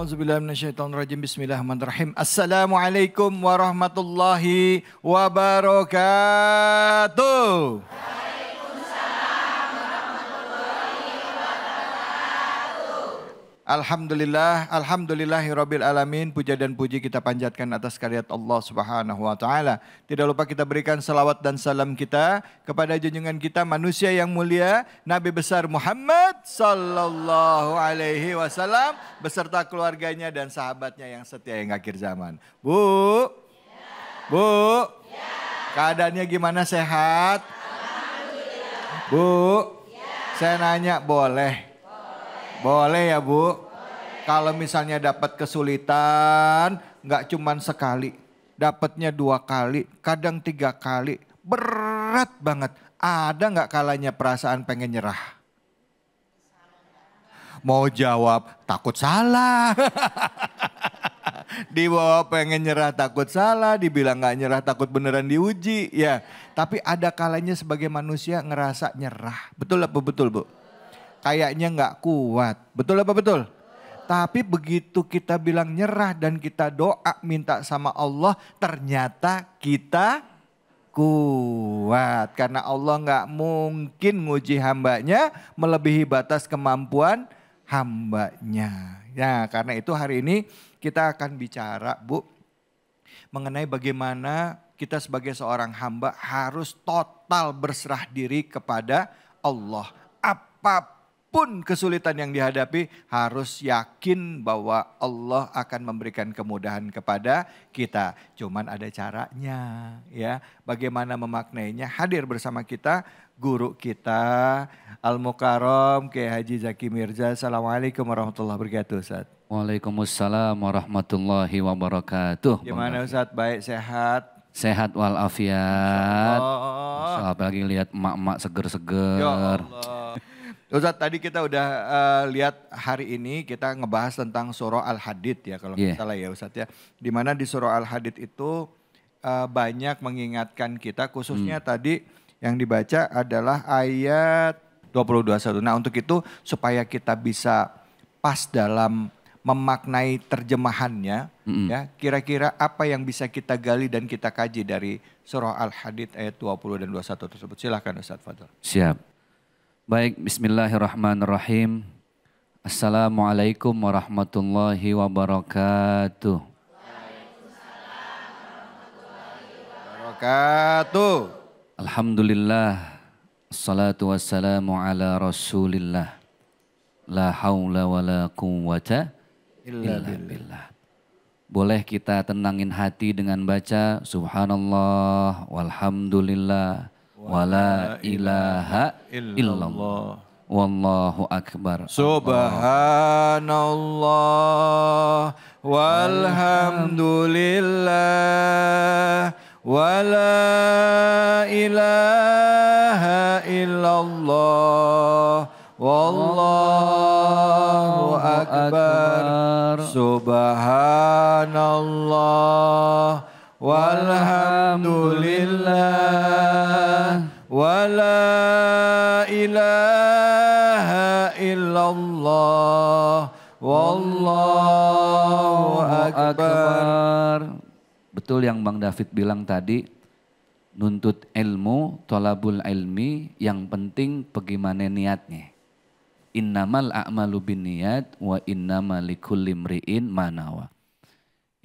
A'udzubillahi minasyaitonirrajim. Bismillahirrahmanirrahim. Assalamualaikum warahmatullahi wabarakatuh. Alhamdulillah, alhamdulillahirabbil alamin. Puja dan puji kita panjatkan atas karyat Allah Subhanahu wa taala. Tidak lupa kita berikan salawat dan salam kita kepada junjungan kita manusia yang mulia, Nabi besar Muhammad sallallahu alaihi wasallam beserta keluarganya dan sahabatnya yang setia yang akhir zaman. Bu. Bu. Keadaannya gimana, sehat? Bu. Saya nanya boleh? Boleh ya Bu. Kalau misalnya dapat kesulitan, nggak cuman sekali, dapatnya 2 kali, kadang 3 kali, berat banget. Ada nggak kalanya perasaan pengen nyerah? Mau jawab takut salah. Dibawa pengen nyerah takut salah, dibilang nggak nyerah takut beneran diuji. Ya, tapi ada kalanya sebagai manusia ngerasa nyerah. Betul apa betul Bu? Kayaknya nggak kuat. Betul apa betul? Tapi begitu kita bilang nyerah dan kita doa minta sama Allah, ternyata kita kuat. Karena Allah nggak mungkin nguji hambanya melebihi batas kemampuan hambanya. Ya, karena itu hari ini kita akan bicara Bu mengenai bagaimana kita sebagai seorang hamba harus total berserah diri kepada Allah. Apapun kesulitan yang dihadapi harus yakin bahwa Allah akan memberikan kemudahan kepada kita. Cuman ada caranya ya. Bagaimana memaknainya? Hadir bersama kita guru kita Al-Mukarram Kiai Haji Zaki Mirza. Assalamualaikum warahmatullahi wabarakatuh Ustaz. Waalaikumsalam warahmatullahi wabarakatuh. Gimana Ustaz? Baik, sehat? Sehat walafiat. Masya Allah, apalagi lihat emak-emak seger-seger. Ya Allah. Ustaz, tadi kita udah lihat hari ini kita ngebahas tentang surah Al-Hadid ya kalau nggak salah ya Ustaz ya. Dimana di surah Al-Hadid itu banyak mengingatkan kita khususnya tadi yang dibaca adalah ayat 20-21. Nah untuk itu supaya kita bisa pas dalam memaknai terjemahannya ya, kira-kira apa yang bisa kita gali dan kita kaji dari surah Al-Hadid ayat 20 dan 21 tersebut. Silahkan Ustaz Fadl. Siap. Baik, bismillahirrahmanirrahim. Assalamualaikum warahmatullahi wabarakatuh. Wabarakatuh. Alhamdulillah, assalatu wassalamu ala rasulillah. La hawla wa la quwwata illa billah. Boleh kita tenangin hati dengan baca subhanallah walhamdulillah wala ilaha illallah wallahu akbar. Subhanallah walhamdulillah wala ilaha illallah wallahu akbar. Subhanallah walhamdulillah wala ilaha illallah wallahu akbar. Betul yang Bang David bilang tadi, nuntut ilmu, tolabul ilmi, yang penting bagaimana niatnya. Innamal a'malu binniyat wa innamal likulli imri'in ma nawa.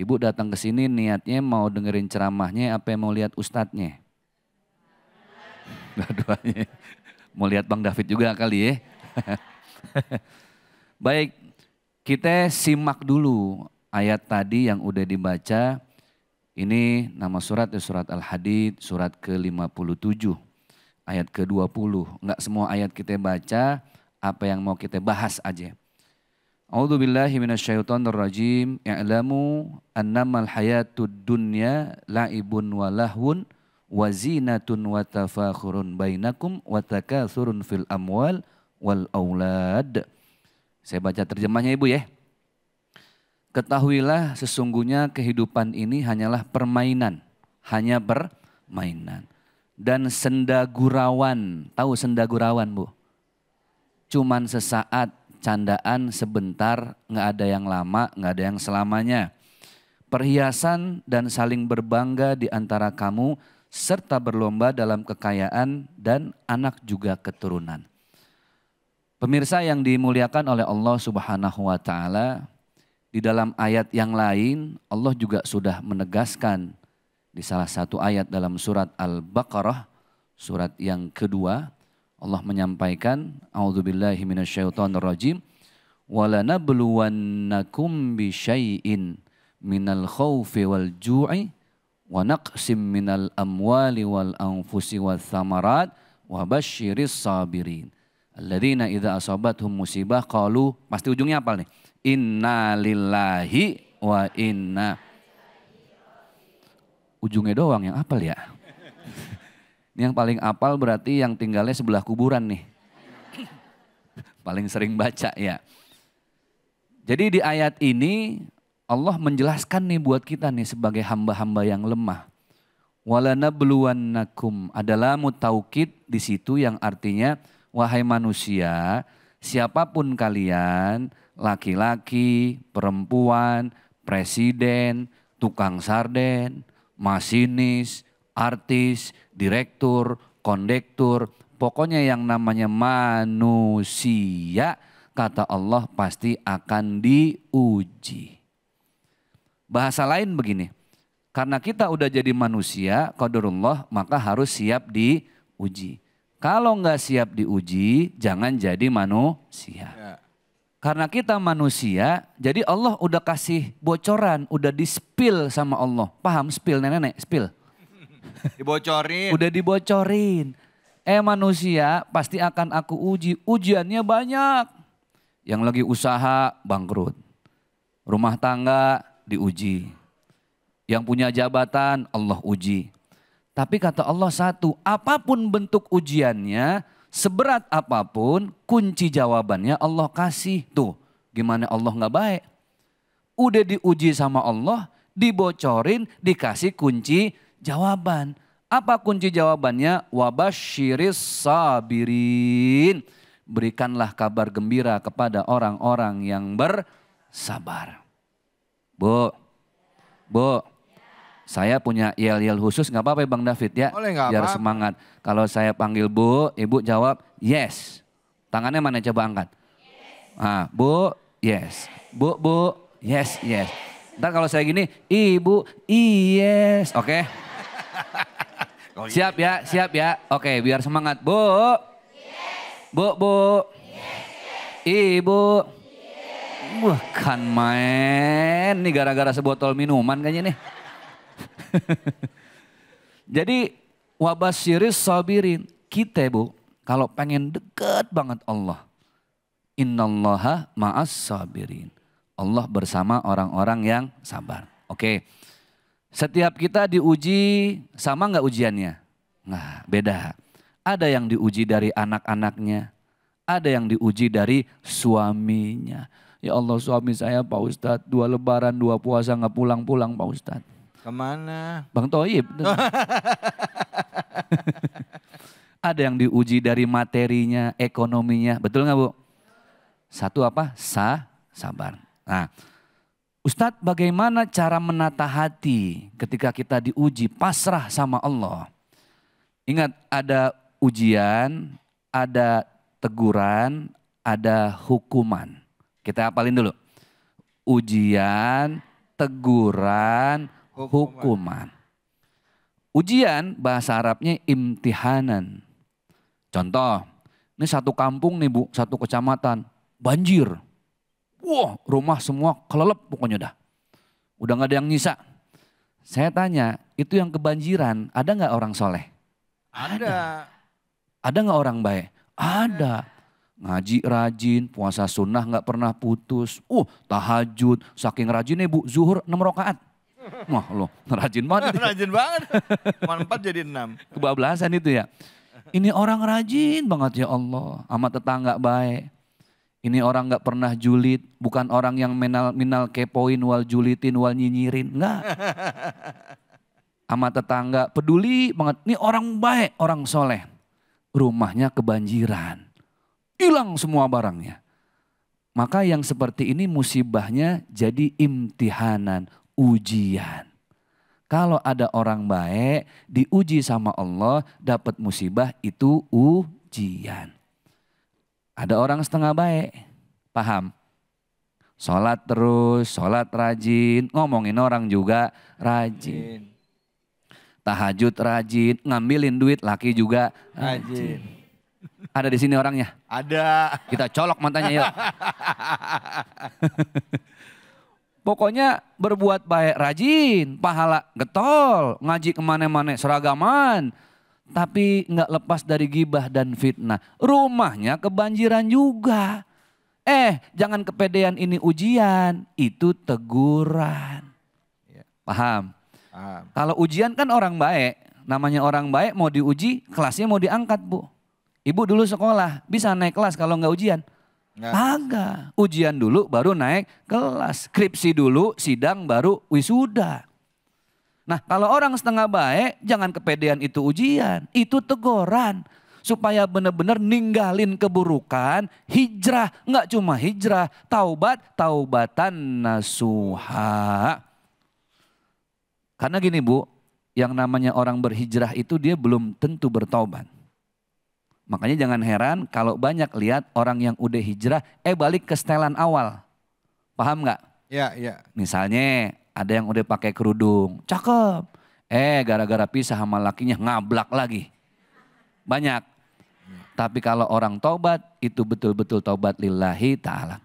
Ibu datang ke sini niatnya mau dengerin ceramahnya apa mau lihat ustadznya? Dua-duanya. Mau lihat Bang David juga kali ya. Baik, kita simak dulu ayat tadi yang udah dibaca. Ini nama surat surat Al-Hadid, surat ke-57, ayat ke-20. Enggak semua ayat kita baca, apa yang mau kita bahas aja. A'udzubillahi minasyaitonirrajim. I'lamu annamal hayatud dunya la'ibun wa lahwun wa zinatun wa tafakhurun bainakum wa takatsurun fil amwal wal aulad. Saya baca terjemahnya Ibu ya. Ketahuilah sesungguhnya kehidupan ini hanyalah permainan, hanya permainan. Dan senda gurauan, tahu senda gurauan Bu? Cuman sesaat, candaan sebentar, nggak ada yang lama, nggak ada yang selamanya. Perhiasan dan saling berbangga di antara kamu, serta berlomba dalam kekayaan dan anak juga keturunan. Pemirsa yang dimuliakan oleh Allah Subhanahu wa Ta'ala, di dalam ayat yang lain Allah juga sudah menegaskan di salah satu ayat dalam surat Al-Baqarah, surat yang kedua, Allah menyampaikan, A'udzubillahi minasyaitonirrajim, وَلَنَبْلُوَنَّكُمْ بِشَيْءٍ مِنَ الْخَوْفِ وَالْجُوعِ وَنَقْسِمْ مِنَ الْأَمْوَالِ وَالْأَنْفُسِ وَالثَّمَرَاتِ وَبَشِّرِ الصَّابِرِينَ الَّذِينَ إِذَا أَصَابَتْهُمْ مُصِيبَةٌ قَالُوا, pasti ujungnya apa nih? Inna lillahi wa inna. Ujungnya doang yang apal ya. Ini yang paling apal berarti yang tinggalnya sebelah kuburan nih. Paling sering baca ya. Jadi di ayat ini Allah menjelaskan nih buat kita nih sebagai hamba-hamba yang lemah. Walanabluwannakum adalah mutaukid di situ yang artinya wahai manusia, siapapun kalian, laki-laki, perempuan, presiden, tukang sarden, masinis, artis, direktur, kondektur, pokoknya yang namanya manusia, kata Allah pasti akan diuji. Bahasa lain begini, karena kita udah jadi manusia, qadarullah, maka harus siap diuji. Kalau nggak siap diuji, jangan jadi manusia. Ya. Karena kita manusia, jadi Allah udah kasih bocoran, udah di-spill sama Allah. Paham spill nenek-nenek, spill? Dibocorin. Udah dibocorin. Manusia pasti akan aku uji, ujiannya banyak. Yang lagi usaha bangkrut. Rumah tangga diuji. Yang punya jabatan Allah uji. Tapi kata Allah satu, apapun bentuk ujiannya, seberat apapun, kunci jawabannya Allah kasih. Tuh, gimana Allah nggak baik? Udah diuji sama Allah, dibocorin, dikasih kunci jawaban. Apa kunci jawabannya? Wabasyiris sabirin. Berikanlah kabar gembira kepada orang-orang yang bersabar. Bu, saya punya yel-yel khusus, nggak apa-apa Bang David ya, boleh, biar apa-apa. Semangat. Kalau saya panggil Bu, Ibu jawab yes. Tangannya mana coba angkat. Yes. Bu, yes. Bu, yes, yes. Ntar kalau saya gini, Ibu, yes. Oke. Siap ya. Oke, biar semangat. Bu, yes. Bu, yes. Ibu. Yes. Bukan main, nih gara-gara sebotol minuman kayaknya nih. Jadi wabasyiris sabirin, kita Bu kalau pengen deket banget Allah, innallaha ma'as sabirin, Allah bersama orang-orang yang sabar. Oke, setiap kita diuji sama nggak ujiannya? Nah, beda. Ada yang diuji dari anak-anaknya, ada yang diuji dari suaminya. Ya Allah, suami saya Pak Ustadz 2 lebaran 2 puasa nggak pulang-pulang Pak Ustadz. Kemana? Bang Toyib. Ada yang diuji dari materinya, ekonominya. Betul nggak Bu? Satu apa? Sabar. Nah, Ustadz bagaimana cara menata hati ketika kita diuji pasrah sama Allah? Ingat ada ujian, ada teguran, ada hukuman. Kita hafalin dulu. Ujian, teguran, hukuman. Ujian bahasa Arabnya imtihanan. Contoh, ini satu kampung nih Bu, satu kecamatan, banjir. Wah, rumah semua kelelep pokoknya dah. Udah gak ada yang nyisa. Saya tanya, itu yang kebanjiran, ada gak orang soleh? Ada. Ada gak orang baik? Ada. Ngaji rajin, puasa sunnah gak pernah putus. Tahajud, saking rajinnya Bu, zuhur 6 rakaat. Wah lo rajin banget. Rajin banget. Cuma 4 jadi 6. Kebablasan itu ya. Ini orang rajin banget ya Allah. Sama tetangga baik. Ini orang gak pernah julid. Bukan orang yang minal kepoin wal julitin wal nyinyirin. Enggak. Sama tetangga peduli banget. Ini orang baik, orang soleh. Rumahnya kebanjiran. Hilang semua barangnya. Maka yang seperti ini musibahnya jadi imtihanan, ujian. Kalau ada orang baik diuji sama Allah dapat musibah itu ujian. Ada orang setengah baik, paham? Sholat terus, sholat rajin, ngomongin orang juga rajin. Tahajud rajin, ngambilin duit laki juga rajin. Ada di sini orangnya? Ada. Kita colok matanya yuk. Pokoknya berbuat baik rajin, pahala getol, ngaji kemana-mana seragaman. Tapi nggak lepas dari gibah dan fitnah. Rumahnya kebanjiran juga. Jangan kepedean ini ujian, itu teguran. Paham? Paham. Kalau ujian kan orang baik, namanya orang baik mau diuji, kelasnya mau diangkat Bu. Ibu dulu sekolah, bisa naik kelas kalau nggak ujian? Agak. Ujian dulu baru naik kelas, skripsi dulu, sidang baru wisuda. Nah kalau orang setengah baik, jangan kepedean itu ujian, itu teguran. Supaya benar-benar ninggalin keburukan, hijrah, nggak cuma hijrah, taubat, taubatan nasuha. Karena gini Bu, yang namanya orang berhijrah itu dia belum tentu bertaubat. Makanya jangan heran kalau banyak lihat orang yang udah hijrah, balik ke setelan awal. Paham nggak? Ya. Misalnya ada yang udah pakai kerudung, cakep. Gara-gara pisah sama lakinya ngablak lagi. Banyak. Tapi kalau orang taubat itu betul-betul taubat lillahi ta'ala.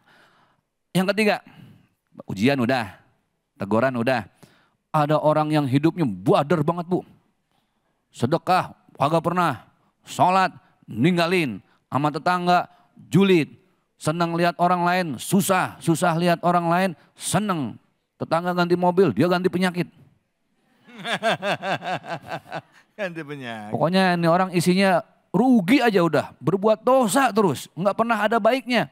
Yang ketiga, ujian udah, teguran udah. Ada orang yang hidupnya bader banget Bu. Sedekah, kagak pernah. Sholat, ninggalin. Sama tetangga, julid. Senang lihat orang lain, susah lihat orang lain, seneng. Tetangga ganti mobil, dia ganti penyakit. Ganti penyakit. Pokoknya ini orang isinya rugi aja udah, berbuat dosa terus, nggak pernah ada baiknya.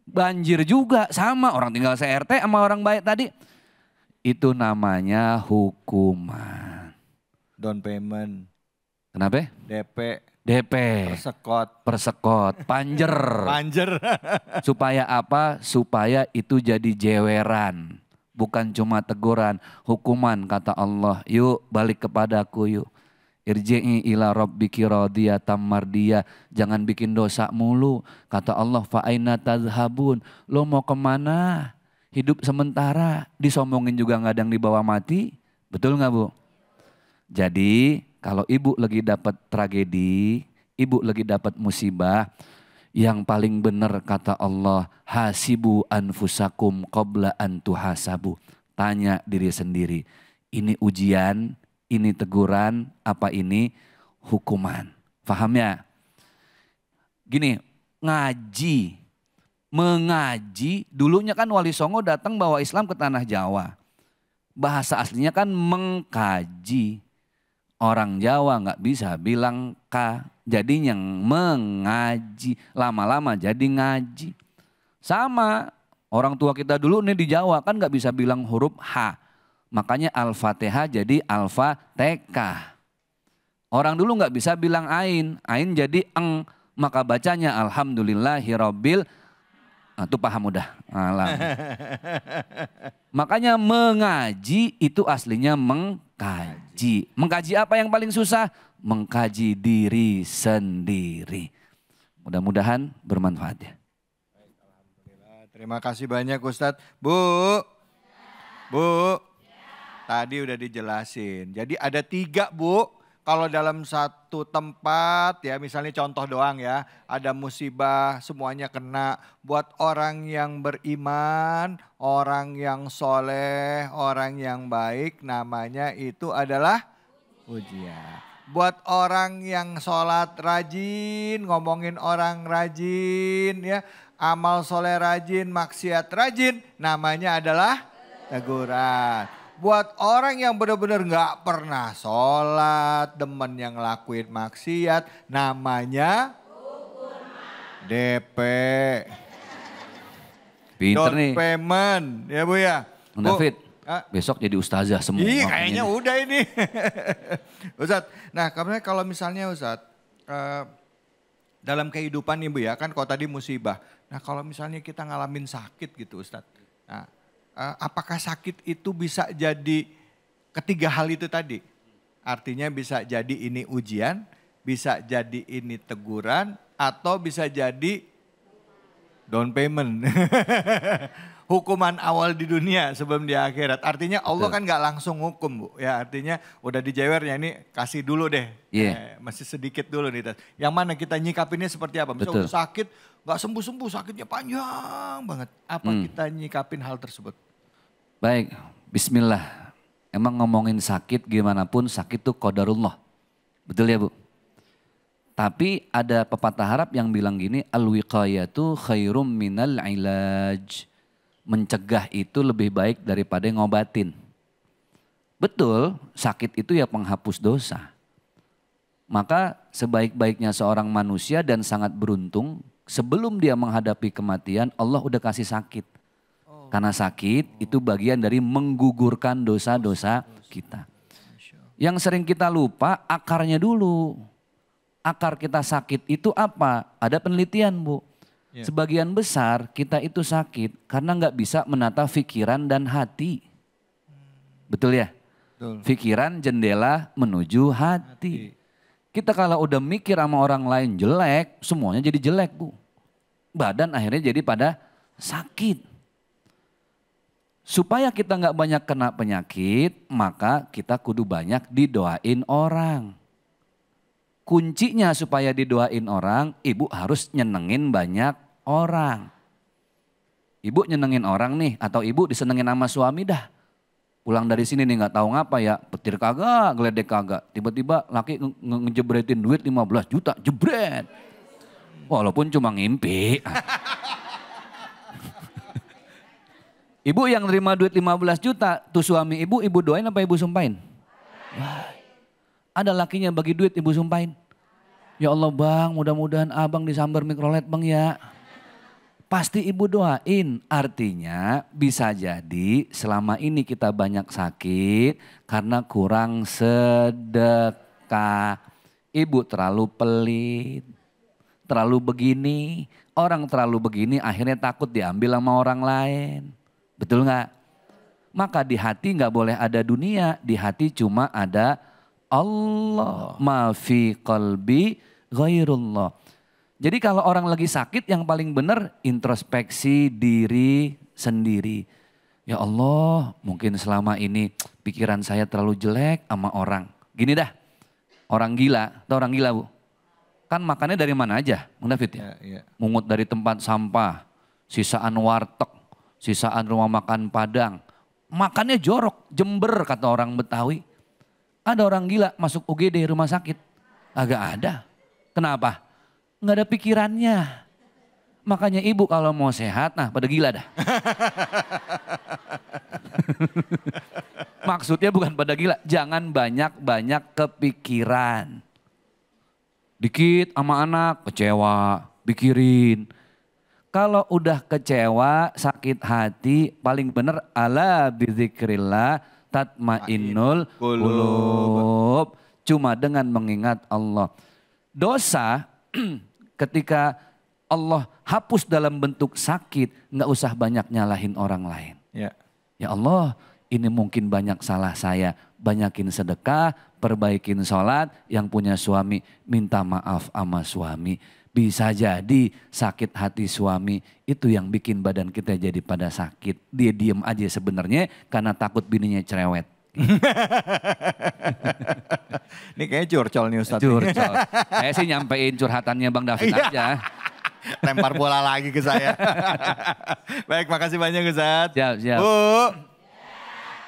Banjir juga sama, orang tinggal se-RT sama orang baik tadi. Itu namanya hukuman. Down payment. Kenapa? DP. Persekot, panjer. Supaya apa? Supaya itu jadi jeweran. Bukan cuma teguran, hukuman kata Allah. Yuk balik kepadaku yuk. Irji'i ila rabbiki radiyatan mardiyah. Jangan bikin dosa mulu. Kata Allah, fa aina tadhhabun. Lo mau kemana? Hidup sementara. Disombongin juga nggak ada yang dibawa mati. Betul nggak Bu? Jadi kalau ibu lagi dapat tragedi, ibu lagi dapat musibah, yang paling benar kata Allah, hasibu anfusakum qabla an tuhasabu. Tanya diri sendiri, ini ujian, ini teguran, apa ini hukuman. Paham ya? Gini, mengaji, dulunya kan Wali Songo datang bawa Islam ke tanah Jawa. Bahasa aslinya kan mengkaji. Orang Jawa nggak bisa bilang ka, jadi yang mengaji, lama-lama jadi ngaji. Sama, orang tua kita dulu nih di Jawa kan nggak bisa bilang huruf H. Makanya Al-Fatihah jadi Al-Fatihah. Orang dulu nggak bisa bilang ain jadi eng, maka bacanya Alhamdulillahirabbil. Nah, itu paham udah. Makanya mengaji itu aslinya mengkaji. Mengkaji apa yang paling susah? Mengkaji diri sendiri. Mudah-mudahan bermanfaat ya. Alhamdulillah. Terima kasih banyak Ustadz. Bu. Tadi udah dijelasin. Jadi ada 3 Bu. Kalau dalam satu tempat ya misalnya contoh doang ya. Ada musibah semuanya kena. Buat orang yang beriman, orang yang soleh, orang yang baik namanya itu adalah ujian. Buat orang yang sholat rajin, ngomongin orang rajin ya. Amal soleh rajin, maksiat rajin namanya adalah teguran. Buat orang yang benar-benar nggak pernah sholat, demen yang ngelakuin maksiat, namanya DP. Pinter nih. Payment, ya Bu ya. David, besok jadi ustazah semua. Iya kayaknya udah ini. Ustadz, nah kalau misalnya Ustadz, dalam kehidupan nih Bu ya, kan kalau tadi musibah. Nah kalau misalnya kita ngalamin sakit gitu Ustadz. Nah, apakah sakit itu bisa jadi ketiga hal itu tadi? Artinya bisa jadi ini ujian, bisa jadi ini teguran, atau bisa jadi down payment. Hukuman awal di dunia sebelum di akhirat. Artinya Allah kan gak langsung hukum Bu. Ya artinya udah dijewernya ini kasih dulu deh. Masih sedikit dulu nih. Yang mana kita nyikapinnya seperti apa? Misalnya udah sakit gak sembuh-sembuh, sakitnya panjang banget. Apa kita nyikapin hal tersebut? Baik, bismillah. Emang ngomongin sakit gimana pun sakit itu qadarullah. Betul ya Bu? Tapi ada pepatah Arab yang bilang gini, al-wiqayatu khairum minal ilaj. Mencegah itu lebih baik daripada ngobatin. Betul, sakit itu ya penghapus dosa. Maka sebaik-baiknya seorang manusia dan sangat beruntung, sebelum dia menghadapi kematian, Allah udah kasih sakit. Karena sakit itu bagian dari menggugurkan dosa-dosa kita. Yang sering kita lupa akarnya dulu. Akar kita sakit itu apa? Ada penelitian Bu. Sebagian besar kita itu sakit karena nggak bisa menata pikiran dan hati. Betul ya? Betul. Pikiran jendela menuju hati. Kita kalau udah mikir sama orang lain jelek, semuanya jadi jelek Bu. Badan akhirnya jadi pada sakit. Supaya kita nggak banyak kena penyakit, maka kita kudu banyak didoain orang. Kuncinya supaya didoain orang, ibu harus nyenengin banyak orang. Ibu nyenengin orang nih, atau ibu disenengin sama suami dah. Pulang dari sini nih gak tahu ngapa ya, petir kagak, geledek kagak. Tiba-tiba laki ngejebretin duit 15 juta, jebret. Walaupun cuma ngimpi. Ibu yang nerima duit 15 juta, tuh suami ibu doain apa ibu sumpahin? Wah. Ada lakinya bagi duit ibu sumpahin. Ya Allah bang, mudah-mudahan abang disambar mikrolet bang ya. Pasti ibu doain. Artinya bisa jadi selama ini kita banyak sakit karena kurang sedekah. Ibu terlalu pelit, terlalu begini. Orang terlalu begini akhirnya takut diambil sama orang lain. Betul nggak? Maka di hati nggak boleh ada dunia, di hati cuma ada Allah, ma fi qalbi ghairullah. Jadi kalau orang lagi sakit yang paling benar introspeksi diri sendiri. Ya Allah, mungkin selama ini pikiran saya terlalu jelek sama orang. Gini dah, orang gila, atau orang gila Bu? Kan makannya dari mana aja, Bang David ya? Mungut dari tempat sampah, sisaan warteg, sisaan rumah makan Padang. Makannya jorok, jember kata orang Betawi. Ada orang gila masuk UGD rumah sakit. Agak ada. Kenapa? Nggak ada pikirannya. Makanya ibu kalau mau sehat, nah pada gila dah. Maksudnya bukan pada gila, jangan banyak-banyak kepikiran. Dikit sama anak, kecewa, pikirin. Kalau udah kecewa, sakit hati, paling bener ala bizikrillah tatmainnul qulub. Cuma dengan mengingat Allah. Dosa ketika Allah hapus dalam bentuk sakit, nggak usah banyak nyalahin orang lain. Ya Allah, ini mungkin banyak salah saya. Banyakin sedekah, perbaikin sholat, yang punya suami minta maaf sama suami. Bisa jadi sakit hati suami itu yang bikin badan kita jadi pada sakit. Dia diem aja sebenarnya karena takut bininya cerewet. Ini kayaknya curcol nih Ustadz. Curcol. Saya sih nyampein curhatannya Bang David aja. Lempar bola lagi ke saya. Baik, makasih banyak Ustadz. Siap. Bu,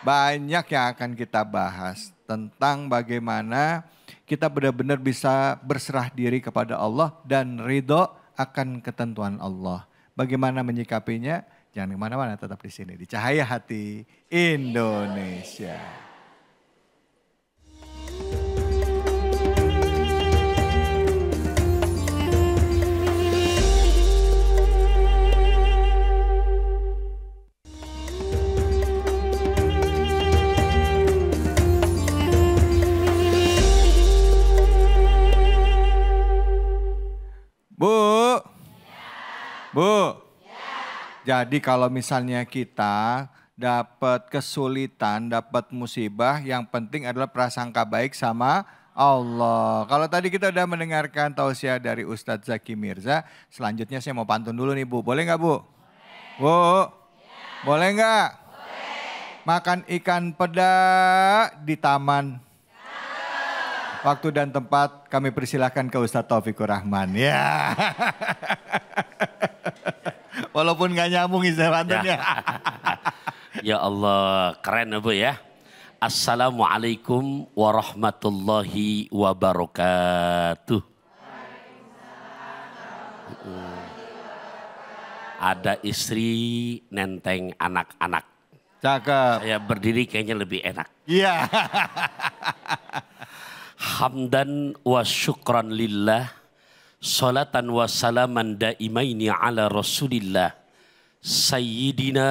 banyak yang akan kita bahas tentang bagaimana kita benar-benar bisa berserah diri kepada Allah dan ridho akan ketentuan Allah. Bagaimana menyikapinya? Jangan kemana-mana, tetap di sini di Cahaya Hati Indonesia. Bu, jadi kalau misalnya kita dapat kesulitan, dapat musibah, yang penting adalah prasangka baik sama Allah. Kalau tadi kita udah mendengarkan tausiah dari Ustadz Zaki Mirza, selanjutnya saya mau pantun dulu nih Bu. Boleh nggak Bu? Bu, boleh nggak? Makan ikan peda di taman. Waktu dan tempat kami persilahkan ke Ustadz Taufikur Rahman. Ya. Walaupun gak nyambung istilah pantunnya. Ya Allah, keren Bu ya. Assalamualaikum warahmatullahi wabarakatuh. Ada istri nenteng anak-anak. Cakep. Saya berdiri kayaknya lebih enak. Iya. Hamdan wa syukran lillah. Salatan wa salaman daimaini ala rasulillah. Sayyidina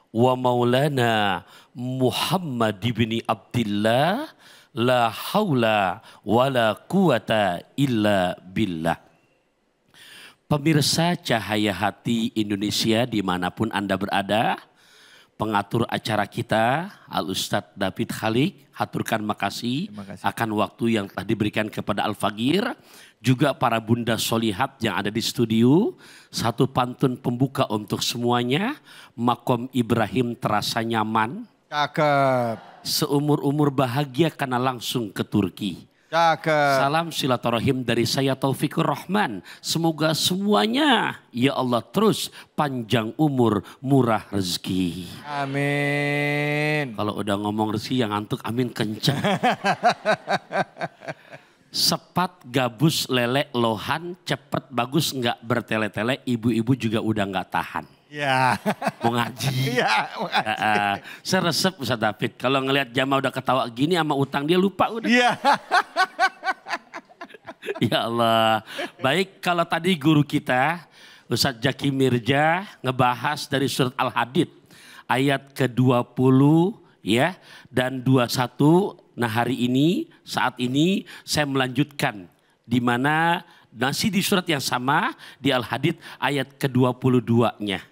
wa maulana Muhammad ibn Abdillah. La haula wa la quwata illa billah. Pemirsa Cahaya Hati Indonesia dimanapun Anda berada. Pengatur acara kita, Al-Ustadz David Khalik, haturkan makasih akan waktu yang telah diberikan kepada Al-Fagir. Juga para bunda solihat yang ada di studio. Satu pantun pembuka untuk semuanya. Makom Ibrahim terasa nyaman. Cakep. Seumur-umur bahagia karena langsung ke Turki. Cakep. Salam silaturahim dari saya Taufikur Rahman. Semoga semuanya ya Allah terus panjang umur, murah rezeki. Amin. Kalau udah ngomong rezeki yang ngantuk amin kencang. Sepat, gabus, lele, lohan, cepet, bagus, nggak bertele-tele, ibu-ibu juga udah nggak tahan. Ya. Mau ngaji. Iya, mau ngaji. Saya resep Ustaz David. Kalau ngelihat jamaah udah ketawa gini sama utang dia lupa udah. Iya. Ya Allah. Baik, kalau tadi guru kita Ustaz Zaki Mirza ngebahas dari surat Al-Hadid ayat ke-20 ya dan 21. Nah, hari ini saat ini saya melanjutkan di mana masih di surat yang sama di Al-Hadid ayat ke-22-nya.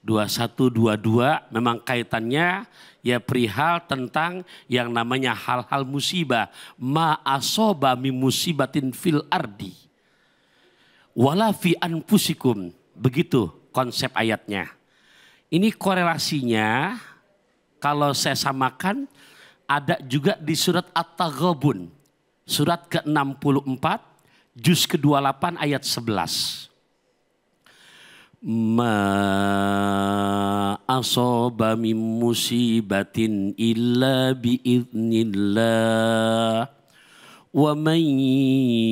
21, 22 memang kaitannya ya perihal tentang yang namanya hal-hal musibah. Ma asoba min musibatin fil ardi. Wala fi anfusikum. Begitu konsep ayatnya. Ini korelasinya kalau saya samakan ada juga di surat At-Taghabun. Surat ke-64 juz ke-28 ayat 11. Ma asoba min musibatin illa biiznillah wa man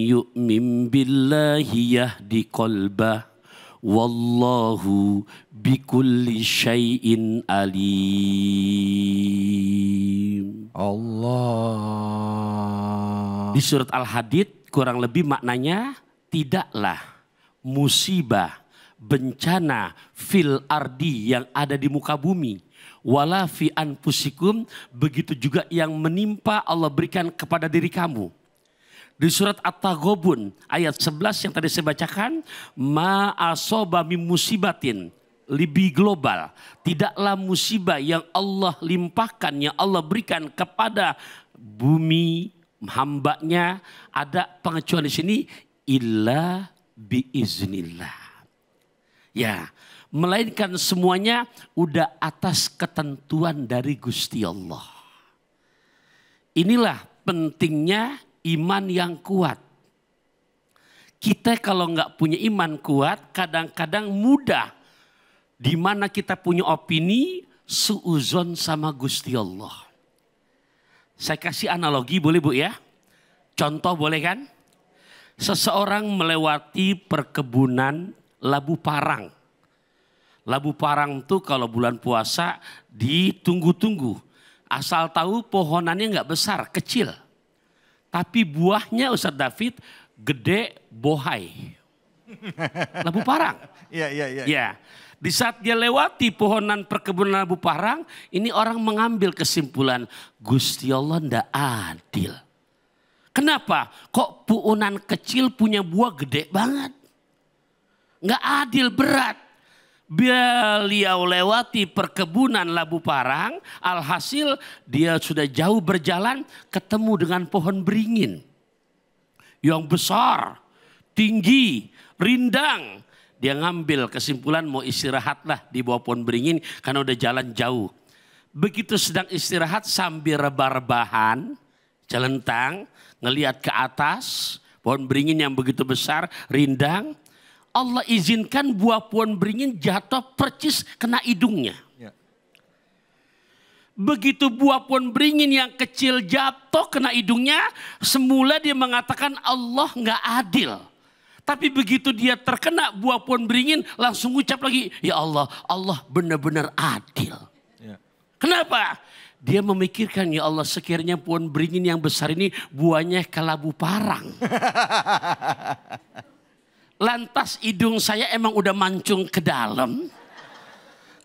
yu'min billahi yahdi qalbah wallahu bikulli syai'in alim. Allah. Di surat Al-Hadid kurang lebih maknanya tidaklah musibah bencana fil ardi yang ada di muka bumi. Wala fi anfusikum, begitu juga yang menimpa Allah berikan kepada diri kamu. Di surat At-Taghabun ayat 11 yang tadi saya bacakan. Ma asoba min musibatin, lebih global. Tidaklah musibah yang Allah limpahkan, yang Allah berikan kepada bumi hambanya. Ada pengecualian di sini. Illa biiznillah. Ya, melainkan semuanya udah atas ketentuan dari Gusti Allah. Inilah pentingnya iman yang kuat. Kita kalau nggak punya iman kuat, kadang-kadang mudah. Di mana kita punya opini, suuzon sama Gusti Allah. Saya kasih analogi boleh Bu ya? Contoh boleh kan? Seseorang melewati perkebunan labu parang. Labu parang itu kalau bulan puasa ditunggu-tunggu. Asal tahu pohonannya nggak besar, kecil. Tapi buahnya Ustadz David gede bohai. Labu parang. Iya. Ya. Di saat dia lewati pohonan perkebunan labu parang, ini orang mengambil kesimpulan Gusti Allah ndak adil. Kenapa? Kok puunan kecil punya buah gede banget? Nggak adil, berat. Beliau lewati perkebunan labu parang, alhasil dia sudah jauh berjalan ketemu dengan pohon beringin. Yang besar, tinggi, rindang. Dia ngambil kesimpulan mau istirahatlah di bawah pohon beringin karena udah jalan jauh. Begitu sedang istirahat sambil rebah-rebahan, celentang, ngelihat ke atas, pohon beringin yang begitu besar, rindang. Allah izinkan buah pohon beringin jatuh percis kena hidungnya. Ya. Begitu buah pohon beringin yang kecil jatuh kena hidungnya, semula dia mengatakan Allah nggak adil. Tapi begitu dia terkena buah pohon beringin, langsung ucap lagi, ya Allah, Allah benar-benar adil. Ya. Kenapa? Dia memikirkan, ya Allah, sekiranya pohon beringin yang besar ini buahnya kelabu parang. Lantas hidung saya emang udah mancung ke dalam.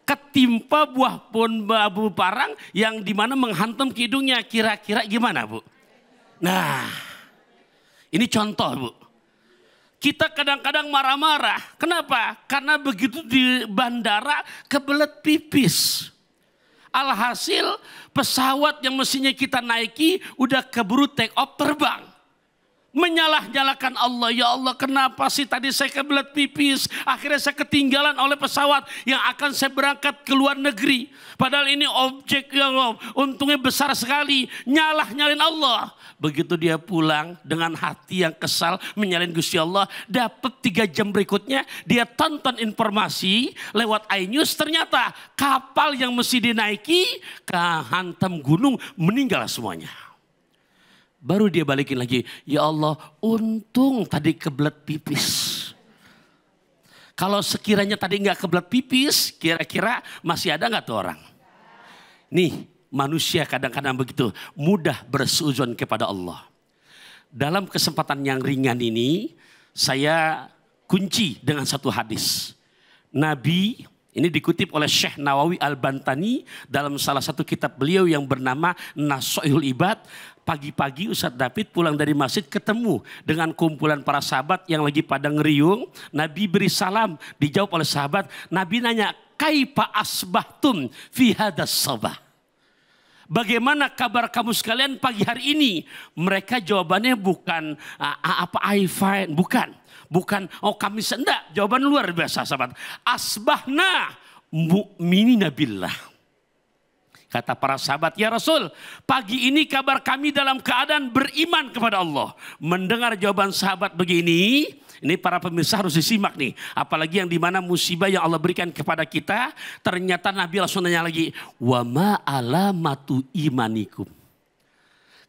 Ketimpa buah pohon kelabu parang yang dimana menghantam ke hidungnya. Kira-kira gimana, Bu? Nah, ini contoh, Bu. Kita kadang-kadang marah-marah. Kenapa? Karena begitu di bandara kebelet pipis. Alhasil pesawat yang mestinya kita naiki udah keburu take off terbang. Menyalah-nyalakan Allah. Ya Allah, kenapa sih tadi saya kebelet pipis. Akhirnya saya ketinggalan oleh pesawat yang akan saya berangkat ke luar negeri. Padahal ini objek yang untungnya besar sekali. Nyalah-nyalin Allah. Begitu dia pulang dengan hati yang kesal menyalin Gusti Allah. Dapat 3 jam berikutnya dia tonton informasi lewat iNews. Ternyata kapal yang mesti dinaiki kehantam gunung, meninggal semuanya. Baru dia balikin lagi, ya Allah, untung tadi kebelet pipis. Kalau sekiranya tadi nggak kebelet pipis, kira-kira masih ada nggak tuh orang? Nih, manusia kadang-kadang begitu, mudah bersuudzon kepada Allah. Dalam kesempatan yang ringan ini, saya kunci dengan satu hadis. Nabi, ini dikutip oleh Syekh Nawawi Al-Bantani dalam salah satu kitab beliau yang bernama Nasha'ihul Ibad. Pagi-pagi Ustadz David pulang dari masjid ketemu dengan kumpulan para sahabat yang lagi pada ngeriung. Nabi beri salam, dijawab oleh sahabat. Nabi nanya, kaifa asbahtum fi hadas sabah? Bagaimana kabar kamu sekalian pagi hari ini? Mereka jawabannya bukan I fine, bukan. Bukan, oh kami sendak. Jawaban luar biasa sahabat. Asbahna mu'minina billah. Kata para sahabat, ya Rasul, pagi ini kabar kami dalam keadaan beriman kepada Allah. Mendengar jawaban sahabat begini, ini para pemirsa harus disimak nih. Apalagi yang dimana musibah yang Allah berikan kepada kita. Ternyata Nabi langsung nanya lagi, wa ma alamatu imanikum.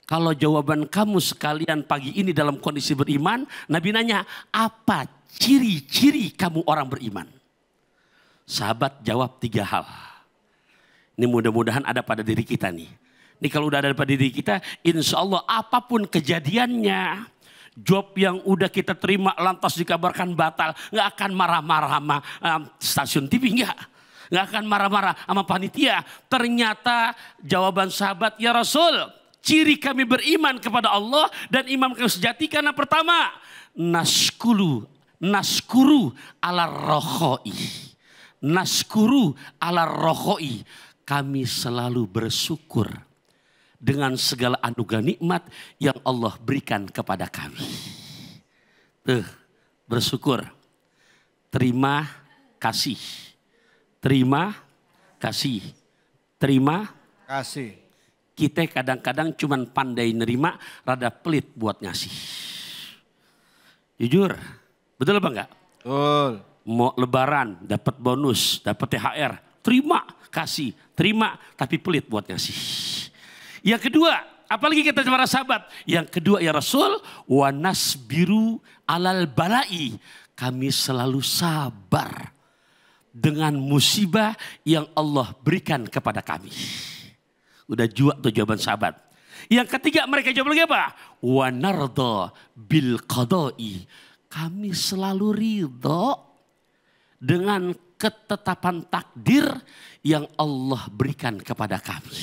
Kalau jawaban kamu sekalian pagi ini dalam kondisi beriman, Nabi nanya, apa ciri-ciri kamu orang beriman? Sahabat jawab 3 hal. Ini mudah-mudahan ada pada diri kita nih. Ini kalau udah ada pada diri kita, insya Allah apapun kejadiannya, job yang udah kita terima lantas dikabarkan batal, nggak akan marah-marah sama stasiun TV, nggak akan marah-marah sama panitia. Ternyata jawaban sahabat, ya Rasul, ciri kami beriman kepada Allah dan iman kami sejati karena pertama, naskuru ala rohoi. Naskuru ala rohoi. Kami selalu bersyukur dengan segala anugerah nikmat yang Allah berikan kepada kami. Bersyukur. Terima kasih. Terima kasih. Terima kasih. Kita kadang-kadang cuman pandai nerima, rada pelit buat ngasih. Jujur, betul apa enggak? Betul. Mau lebaran, dapat bonus, dapat THR, terima, kasih, terima, tapi pelit buat ngasih. Yang kedua, apalagi kita para sahabat. Yang kedua, ya Rasul, wa nasbiru alal balai. Kami selalu sabar dengan musibah yang Allah berikan kepada kami. Udah jua tuh jawaban sahabat. Yang ketiga, mereka jawab lagi apa? Wa narda bil qadai. Kami selalu ridho dengan ketetapan takdir yang Allah berikan kepada kami.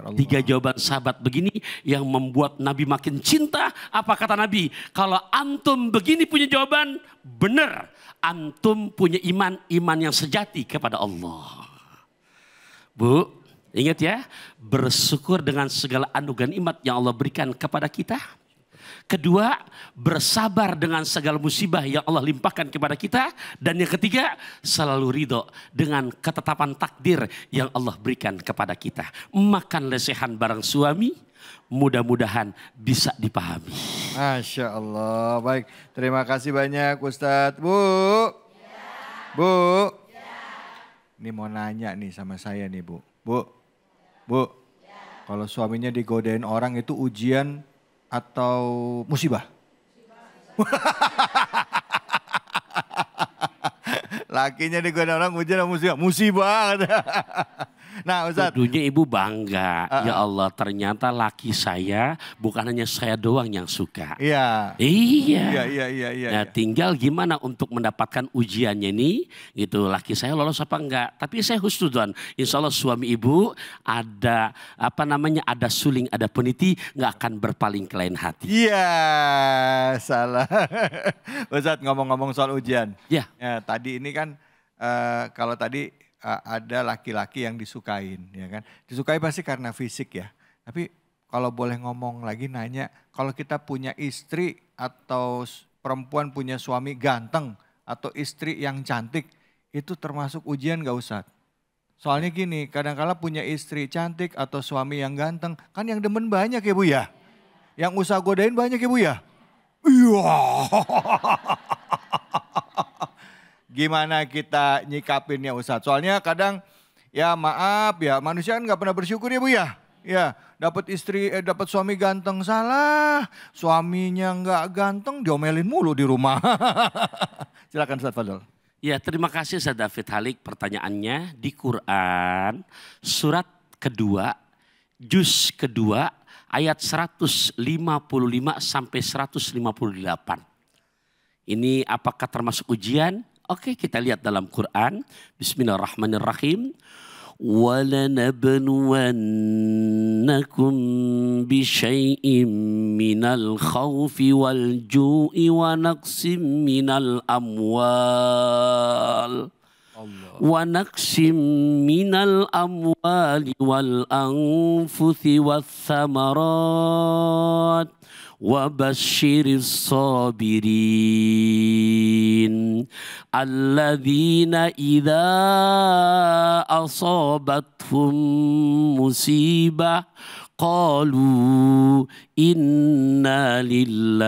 3 jawaban sahabat begini yang membuat Nabi makin cinta. Apa kata Nabi? Kalau antum begini punya jawaban, benar. Antum punya iman yang sejati kepada Allah. Bu, ingat ya, bersyukur dengan segala anugerah nikmat yang Allah berikan kepada kita. Kedua, bersabar dengan segala musibah yang Allah limpahkan kepada kita. Dan yang ketiga, selalu ridho dengan ketetapan takdir yang Allah berikan kepada kita. Makan lesehan bareng suami, mudah-mudahan bisa dipahami. Masya Allah. Baik, terima kasih banyak Ustadz. Bu, Bu, ini mau nanya nih sama saya nih Bu. Bu, kalau suaminya digodain orang itu ujian atau musibah? Lakinya digodain orang ujian atau musibah? Musibah. Nah Ustadz. Tentunya ibu bangga. Ya Allah, ternyata laki saya bukan hanya saya doang yang suka. Iya. Iya. Iya. Nah, tinggal gimana untuk mendapatkan ujiannya nih. Gitu, laki saya lolos apa enggak. Tapi saya husnuzon. Insya Allah suami ibu ada ada suling, ada peniti, nggak akan berpaling ke lain hati. Iya, salah. Ustadz ngomong-ngomong soal ujian. Ya. Tadi ini kan kalau tadi ada laki-laki yang disukain, ya kan? Disukai pasti karena fisik ya. Tapi kalau boleh ngomong lagi nanya, kalau kita punya istri atau perempuan punya suami ganteng atau istri yang cantik, itu termasuk ujian gak Ustadz? Soalnya gini, kadang-kala punya istri cantik atau suami yang ganteng, kan yang demen banyak ya Bu ya? Yang usaha godain banyak ya Bu ya? Iya. Gimana kita nyikapinnya Ustadz? Soalnya kadang ya maaf ya manusia kan gak pernah bersyukur ya Bu ya. Ya dapat dapat suami ganteng salah, suaminya nggak ganteng diomelin mulu di rumah. Silakan Ustadz Fadl. Ya, terima kasih Ustadz David Halik pertanyaannya. Di Quran surat kedua, juz kedua ayat 155 sampai 158. Ini apakah termasuk ujian? Oke, kita lihat dalam Quran. Bismillahirrahmanirrahim. وَلَنَبْلُوَنَّكُمْ بِشَيْءٍ مِّنَ الْخَوْفِ وَالْجُوعِ وَنَقْصٍ مِّنَ الْأَمْوَالِ وَالْأَنفُسِ وَالثَّمَرَاتِ وَبَشِّرِ الصَّابِرِينَ الَّذِينَ إِذَا أَصَابَتْهُم مُّصِيبَةٌ قَالُوا إِنَّا لِلَّهِ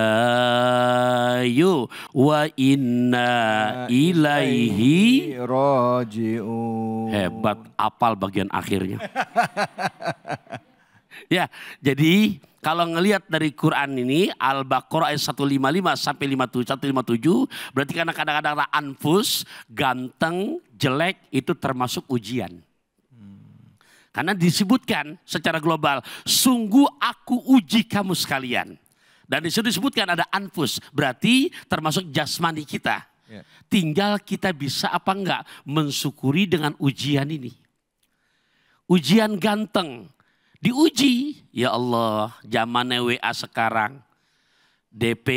وَإِنَّا إِلَيْهِ raji'un. Hebat, apal bagian akhirnya. Ya, jadi kalau ngelihat dari Quran ini Al-Baqarah ayat 155 sampai 157 berarti karena kadang-kadang anfus, ganteng, jelek itu termasuk ujian. Karena disebutkan secara global, sungguh aku uji kamu sekalian. Dan disitu disebutkan ada anfus, berarti termasuk jasmani kita. Ya. Tinggal kita bisa apa enggak mensyukuri dengan ujian ini. Ujian ganteng. Diuji, ya Allah, zamannya WA sekarang. DP,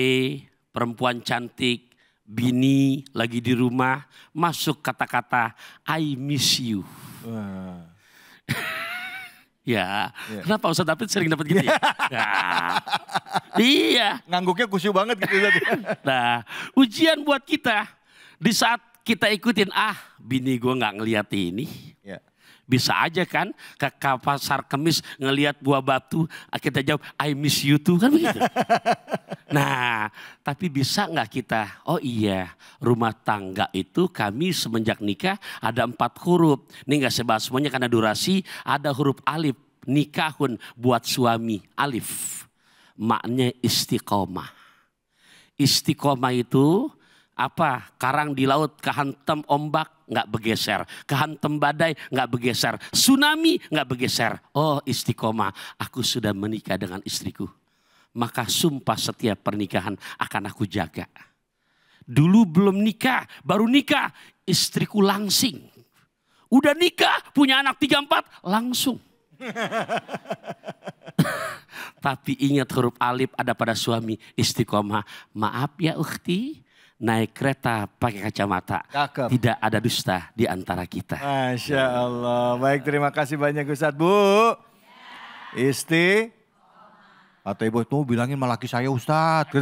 perempuan cantik, bini lagi di rumah, masuk kata-kata I miss you. Ya, kenapa Ustadz David sering dapat gitu ya? Nah, iya. Ngangguknya kusyuk banget gitu. Nah, ujian buat kita. Di saat kita ikutin, bini gue gak ngeliat ini. Ya. Bisa aja kan ke pasar Kemis ngelihat buah batu, kita jawab I miss you too kan begitu. Nah, tapi bisa nggak kita? Oh iya, rumah tangga itu kami semenjak nikah ada 4 huruf. Ini nggak saya bahas semuanya karena durasi. Ada huruf alif, nikahun buat suami, alif. Maknanya istiqomah. Istiqomah itu apa? Karang di laut kehantam ombak nggak bergeser, kehantam badai nggak bergeser, tsunami nggak bergeser. Oh istiqomah, aku sudah menikah dengan istriku, maka sumpah setiap pernikahan akan aku jaga. Dulu belum nikah, baru nikah, istriku langsing. Udah nikah, punya anak 3-4, langsung. Tapi ingat huruf alif ada pada suami, istiqomah. Maaf ya ukhti, naik kereta pakai kacamata. Cakep. Tidak ada dusta di antara kita. Masya Allah. Baik, terima kasih banyak Ustadz. Bu. Isti. Atau ibu tuh bilangin sama laki saya Ustadz.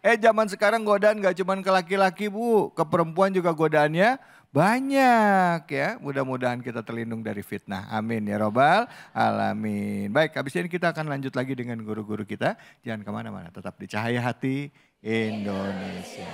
Zaman sekarang godaan gak cuma ke laki-laki Bu. Ke perempuan juga godaannya banyak ya. Mudah-mudahan kita terlindung dari fitnah. Amin ya robbal alamin. Baik, habis ini kita akan lanjut lagi dengan guru-guru kita. Jangan kemana-mana, tetap di Cahaya Hati Indonesia.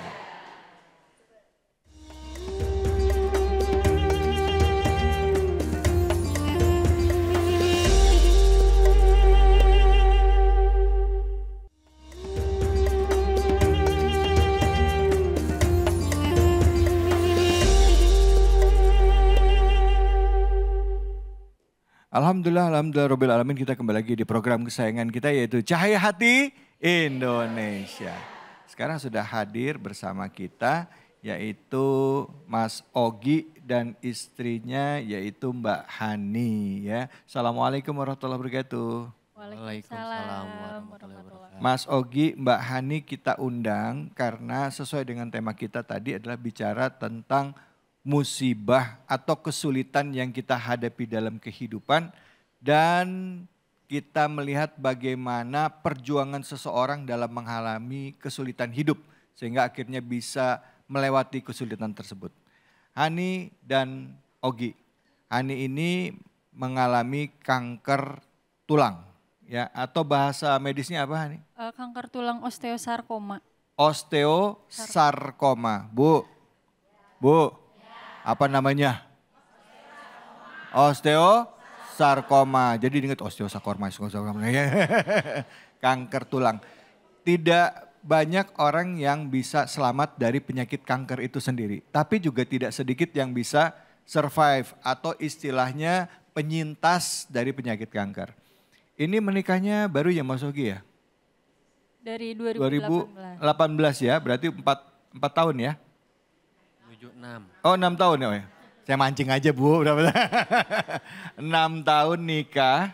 Alhamdulillah, Rabbil Alamin, kita kembali lagi di program kesayangan kita yaitu Cahaya Hati Indonesia. Sekarang sudah hadir bersama kita yaitu Mas Ogi dan istrinya yaitu Mbak Hani ya. Assalamualaikum warahmatullahi wabarakatuh. Waalaikumsalam warahmatullahi wabarakatuh. Mas Ogi, Mbak Hani kita undang karena sesuai dengan tema kita tadi adalah bicara tentang musibah atau kesulitan yang kita hadapi dalam kehidupan dan kita melihat bagaimana perjuangan seseorang dalam mengalami kesulitan hidup sehingga akhirnya bisa melewati kesulitan tersebut. Hani dan Ogi. Hani ini mengalami kanker tulang ya atau bahasa medisnya apa Hani? Kanker tulang osteosarkoma. Osteosarkoma. Bu. Apa namanya? Osteosarkoma. Jadi ingat osteosarkoma. Kanker tulang. Tidak banyak orang yang bisa selamat dari penyakit kanker itu sendiri. Tapi juga tidak sedikit yang bisa survive atau istilahnya penyintas dari penyakit kanker. Ini menikahnya baru ya Mas Ogi ya? Dari 2018. 2018 ya, berarti 4 tahun ya? 6. Oh 6 tahun ya? Saya mancing aja Bu. 6 tahun nikah,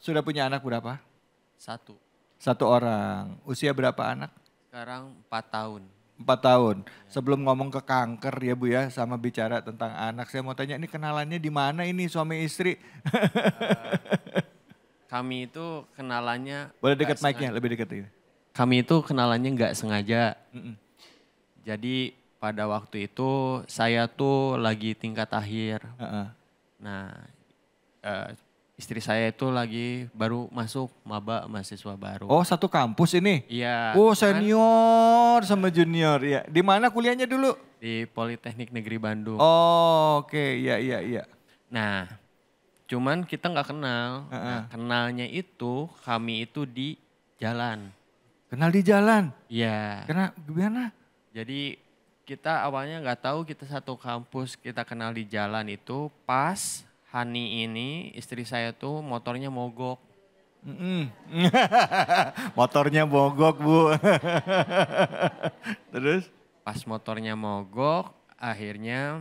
sudah punya anak berapa? 1. 1 orang. Usia berapa anak? Sekarang 4 tahun. 4 tahun. Sebelum ngomong ke kanker ya Bu ya, sama bicara tentang anak, saya mau tanya ini kenalannya di mana ini suami istri? Kami itu kenalannya... Boleh dekat mic-nya, lebih dekat ini. Kami itu kenalannya nggak sengaja. Jadi pada waktu itu saya tuh lagi tingkat akhir. Nah istri saya itu lagi baru masuk maba mahasiswa baru. Oh satu kampus ini? Iya. Oh senior sama junior ya. Di mana kuliahnya dulu? Di Politeknik Negeri Bandung. Oh oke, iya. Nah cuman kita nggak kenal. Nah, kenalnya itu kami itu di jalan. Kenal di jalan? Iya. Karena gimana? Jadi kita awalnya nggak tahu kita satu kampus, kita kenal di jalan itu pas Hani ini istri saya tuh motornya mogok. Motornya mogok Bu. Terus? Pas motornya mogok akhirnya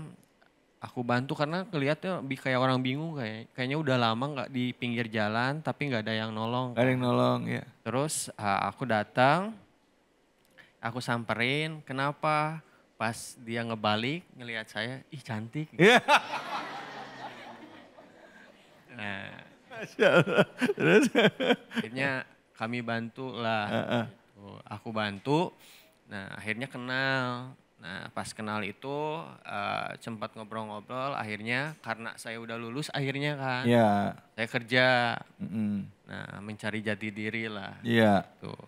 aku bantu karena kelihatnya kayak orang bingung kayaknya udah lama nggak di pinggir jalan tapi nggak ada yang nolong. Gak ada yang nolong ya. Terus aku datang, aku samperin, kenapa? Pas dia ngebalik ngelihat saya, ih cantik. Iya. Nah, Terus? akhirnya kami bantu lah. Gitu. Aku bantu, nah akhirnya kenal. Nah pas kenal itu sempat ngobrol-ngobrol, akhirnya karena saya udah lulus akhirnya kan. Iya. Saya kerja, nah mencari jati diri lah. Iya. Tuh.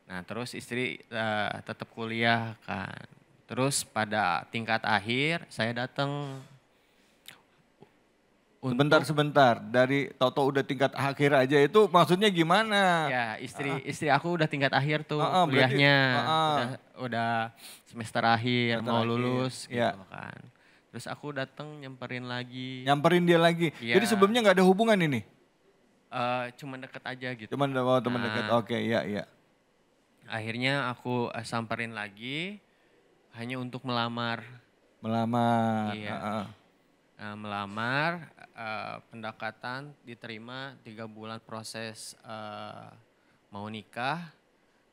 Nah terus istri tetap kuliah kan. Terus pada tingkat akhir saya datang. Sebentar. Dari Toto udah tingkat akhir aja itu maksudnya gimana? Ya istri aku udah tingkat akhir tuh kuliahnya. Udah semester akhir mau lulus gitu kan. Terus aku datang nyamperin lagi. Nyamperin dia lagi? Ya. Jadi sebelumnya gak ada hubungan ini? Cuman deket aja gitu. Teman dekat, oke iya. Akhirnya aku samperin lagi hanya untuk melamar. Melamar. Iya. melamar, pendekatan, diterima 3 bulan proses mau nikah.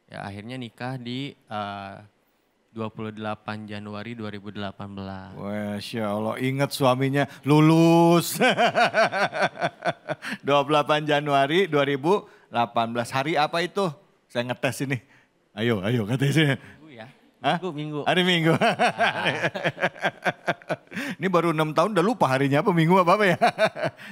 Ya akhirnya nikah di 28 Januari 2018. Masya Allah, ingat suaminya lulus. 28 Januari 2018. Hari apa itu? Saya ngetes ini. Ayo katanya sini. Minggu ya? Hah? Minggu. Hari Minggu. Ini baru 6 tahun udah lupa harinya apa, minggu apa ya.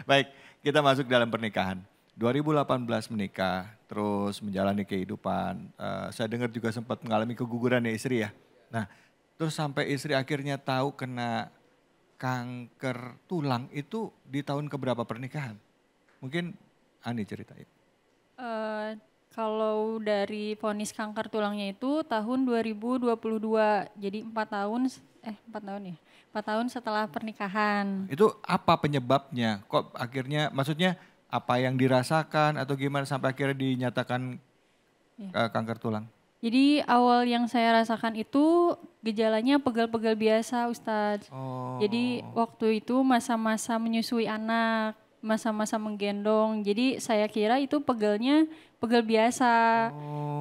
Baik, kita masuk dalam pernikahan. 2018 menikah, terus menjalani kehidupan. Saya dengar juga sempat mengalami keguguran ya istri ya. Nah, terus sampai istri akhirnya tahu kena kanker tulang itu di tahun keberapa pernikahan? Mungkin Ani ceritain. Kalau dari vonis kanker tulangnya itu tahun 2022, jadi 4 tahun ya, 4 tahun setelah pernikahan. Itu apa penyebabnya? Kok akhirnya, maksudnya apa yang dirasakan atau gimana sampai akhirnya dinyatakan kanker tulang? Jadi awal yang saya rasakan itu gejalanya pegal-pegal biasa Ustadz. Oh. Jadi waktu itu masa-masa menyusui anak, masa-masa menggendong. Jadi saya kira itu pegalnya pegal biasa.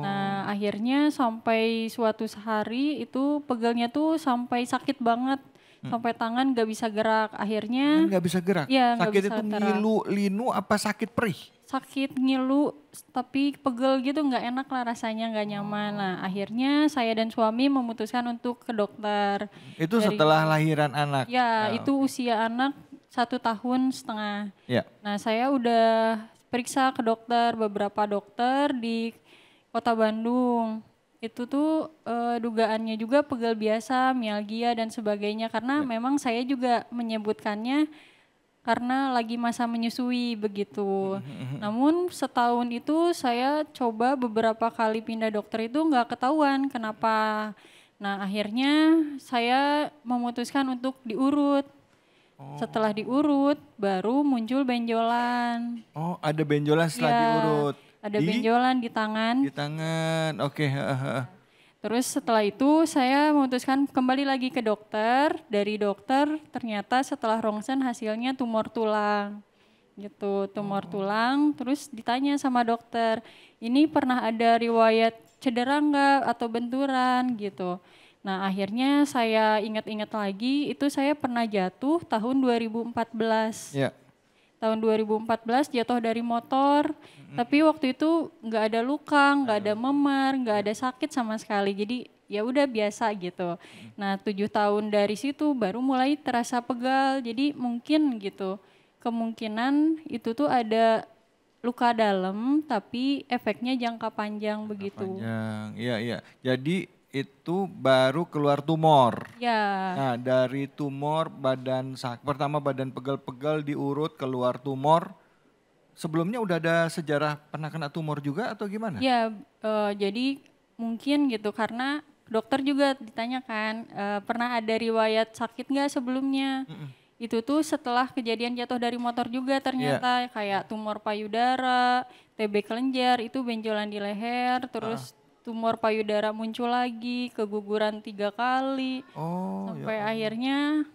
Nah akhirnya sampai suatu hari itu pegalnya tuh sampai sakit banget. Sampai tangan gak bisa gerak. Akhirnya Nggak bisa gerak? ya, nggak Sakit bisa itu gerak. ngilu, linu apa sakit perih? Sakit ngilu tapi pegel gitu nggak enak lah rasanya, nggak nyaman. Nah akhirnya saya dan suami memutuskan untuk ke dokter. Itu setelah lahiran anak? Ya itu usia anak 1,5 tahun. Ya. Nah saya udah periksa ke dokter, beberapa dokter di kota Bandung. Itu tuh dugaannya juga pegal biasa, mialgia dan sebagainya. Karena memang saya juga menyebutkannya karena lagi masa menyusui begitu. Namun setahun itu saya coba beberapa kali pindah dokter itu nggak ketahuan kenapa. Nah akhirnya saya memutuskan untuk diurut. Setelah diurut baru muncul benjolan. Oh ada benjolan setelah Ya, diurut? ada benjolan di tangan. Di tangan, oke. Terus setelah itu saya memutuskan kembali lagi ke dokter. Dari dokter ternyata setelah rongsen hasilnya tumor tulang. Gitu, tumor tulang. Terus ditanya sama dokter, ini pernah ada riwayat cedera enggak atau benturan gitu. Nah akhirnya saya ingat-ingat lagi itu saya pernah jatuh tahun 2014. Ya. Tahun 2014 jatuh dari motor, tapi waktu itu nggak ada luka, nggak ada memar, nggak ada sakit sama sekali. Jadi ya udah biasa gitu. Nah 7 tahun dari situ baru mulai terasa pegal. Jadi mungkin gitu kemungkinan itu tuh ada luka dalam, tapi efeknya jangka panjang begitu. Panjang, iya. Jadi itu baru keluar tumor. Ya. Nah dari tumor pertama badan pegal-pegal diurut keluar tumor. Sebelumnya udah ada sejarah pernah kena tumor juga atau gimana? Ya, jadi mungkin gitu karena dokter juga ditanyakan pernah ada riwayat sakit nggak sebelumnya. Itu tuh setelah kejadian jatuh dari motor juga ternyata kayak tumor payudara, TB kelenjar, itu benjolan di leher, terus tumor payudara muncul lagi, keguguran 3 kali, sampai akhirnya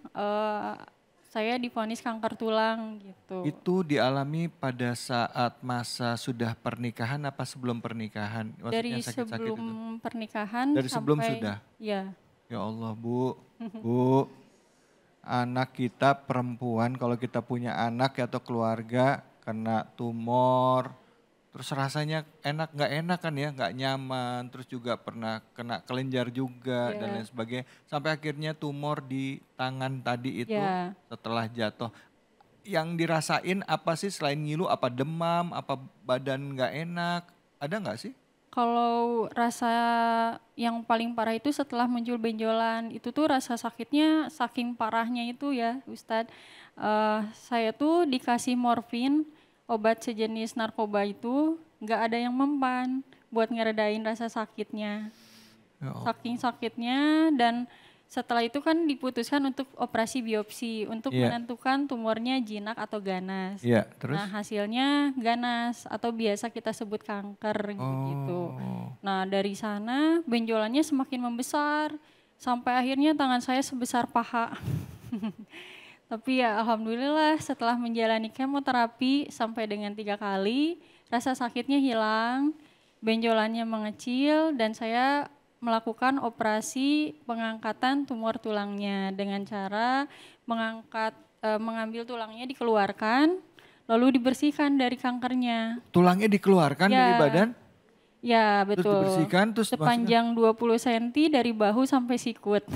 saya divonis kanker tulang gitu. Itu dialami pada saat masa sudah pernikahan apa sebelum pernikahan? Maksudnya Dari sakit-sakit sebelum itu? pernikahan Dari sebelum sampai, sudah? Ya. Ya Allah Bu, anak kita perempuan kalau kita punya anak atau keluarga kena tumor, terus rasanya enak nggak enak kan ya, nggak nyaman, terus juga pernah kena kelenjar juga dan lain sebagainya. Sampai akhirnya tumor di tangan tadi itu setelah jatuh. Yang dirasain apa sih selain ngilu, apa demam, apa badan nggak enak, ada nggak sih? Kalau rasa yang paling parah itu setelah muncul benjolan, itu tuh rasa sakitnya saking parahnya itu ya Ustadz. Saya tuh dikasih morfin, obat sejenis narkoba itu nggak ada yang mempan buat ngeredain rasa sakitnya. Saking sakitnya dan setelah itu kan diputuskan untuk operasi biopsi untuk menentukan tumornya jinak atau ganas. Terus? Nah hasilnya ganas atau biasa kita sebut kanker gitu. Nah dari sana benjolannya semakin membesar sampai akhirnya tangan saya sebesar paha. Tapi ya alhamdulillah setelah menjalani kemoterapi sampai dengan 3 kali, rasa sakitnya hilang, benjolannya mengecil dan saya melakukan operasi pengangkatan tumor tulangnya dengan cara mengambil tulangnya dikeluarkan lalu dibersihkan dari kankernya. Tulangnya dikeluarkan dari Ya. badan, Ya terus betul. dibersihkan, terus Sepanjang 20 cm dari bahu sampai sikut.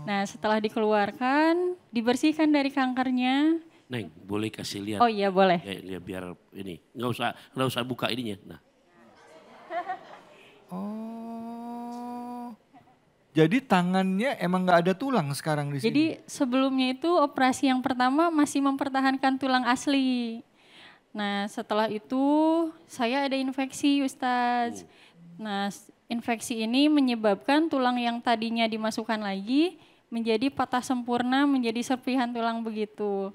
Nah setelah dikeluarkan, dibersihkan dari kankernya. Neng, boleh kasih lihat? Oh iya boleh. Ya, biar ini, nggak usah buka ininya. Nah, Oh, jadi tangannya emang nggak ada tulang sekarang di sini? Jadi sebelumnya itu operasi yang pertama masih mempertahankan tulang asli. Nah setelah itu saya ada infeksi Ustadz. Nah infeksi ini menyebabkan tulang yang tadinya dimasukkan lagi menjadi patah sempurna, menjadi serpihan tulang begitu.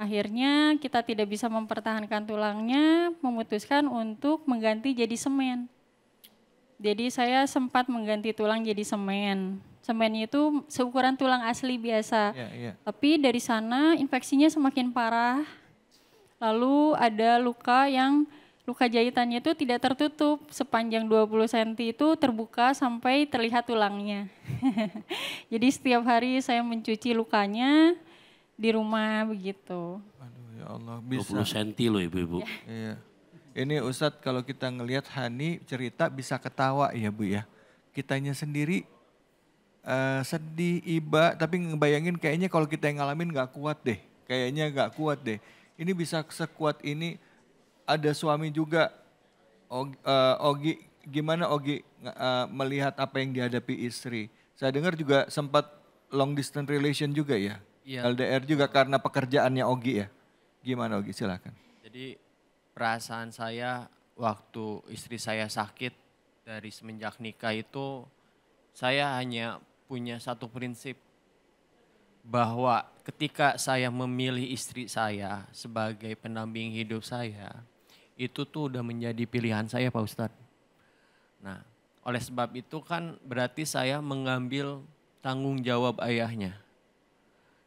Akhirnya kita tidak bisa mempertahankan tulangnya, memutuskan untuk mengganti jadi semen. Jadi saya sempat mengganti tulang jadi semen. Semennya itu seukuran tulang asli biasa. Iya, iya. Tapi dari sana infeksinya semakin parah. Lalu ada luka jahitannya itu tidak tertutup sepanjang 20 cm itu terbuka sampai terlihat tulangnya. Jadi setiap hari saya mencuci lukanya di rumah begitu. Aduh ya Allah, 20 bisa. cm loh ibu-ibu. Iya. Ini Ustadz kalau kita ngelihat Hani cerita bisa ketawa ya Bu ya. Kitanya sendiri sedih, iba, tapi ngebayangin kayaknya kalau kita yang ngalamin gak kuat deh. Kayaknya gak kuat deh. Ini bisa sekuat ini, ada suami juga. Ogi, gimana Ogi melihat apa yang dihadapi istri? Saya dengar juga sempat long distance relation juga ya? Iya. LDR juga karena pekerjaannya Ogi ya? Gimana Ogi, silakan. Jadi perasaan saya waktu istri saya sakit dari semenjak nikah itu saya hanya punya satu prinsip bahwa ketika saya memilih istri saya sebagai pendamping hidup saya itu tuh udah menjadi pilihan saya Pak Ustadz. Nah oleh sebab itu kan berarti saya mengambil tanggung jawab ayahnya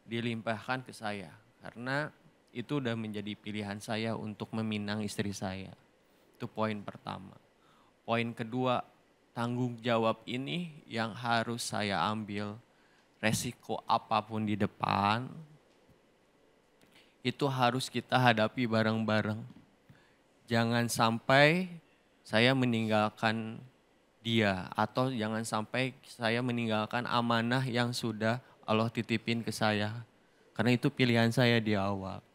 dilimpahkan ke saya karena itu udah menjadi pilihan saya untuk meminang istri saya. Itu poin pertama. Poin kedua, tanggung jawab ini yang harus saya ambil, resiko apapun di depan, itu harus kita hadapi bareng-bareng. Jangan sampai saya meninggalkan dia atau jangan sampai saya meninggalkan amanah yang sudah Allah titipin ke saya. Karena itu pilihan saya di awal.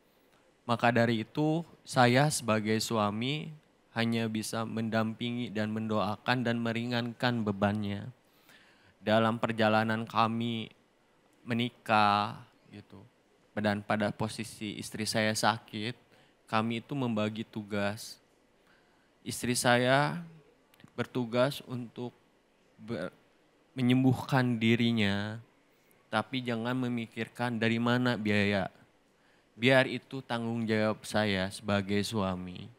Maka dari itu saya sebagai suami hanya bisa mendampingi dan mendoakan dan meringankan bebannya. Dalam perjalanan kami menikah gitu. Dan pada posisi istri saya sakit, kami itu membagi tugas. Istri saya bertugas untuk menyembuhkan dirinya, tapi jangan memikirkan dari mana biaya. Biar itu tanggung jawab saya sebagai suami.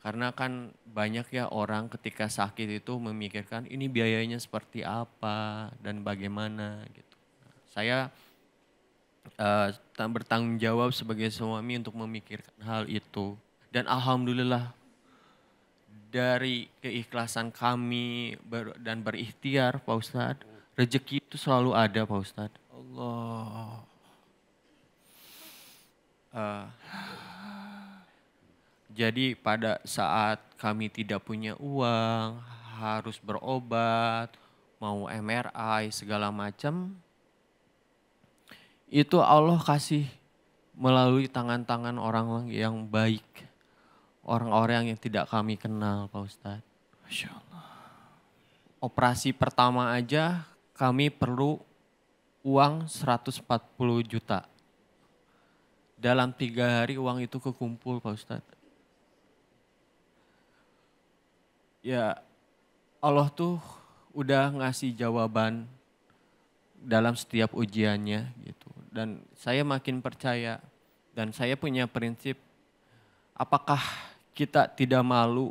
Karena kan banyak ya orang ketika sakit itu memikirkan ini biayanya seperti apa dan bagaimana gitu. Saya bertanggung jawab sebagai suami untuk memikirkan hal itu. Dan alhamdulillah dari keikhlasan kami dan berikhtiar Pak Ustadz, rezeki itu selalu ada Pak Ustadz. Allah. Jadi pada saat kami tidak punya uang, harus berobat, mau MRI segala macam, itu Allah kasih melalui tangan-tangan orang yang baik. Orang-orang yang tidak kami kenal Pak Ustadz. Masya Allah. Operasi pertama aja kami perlu uang 140 juta. Dalam 3 hari uang itu kekumpul Pak Ustadz. Ya Allah tuh udah ngasih jawaban dalam setiap ujiannya gitu. Dan saya makin percaya dan saya punya prinsip apakah kita tidak malu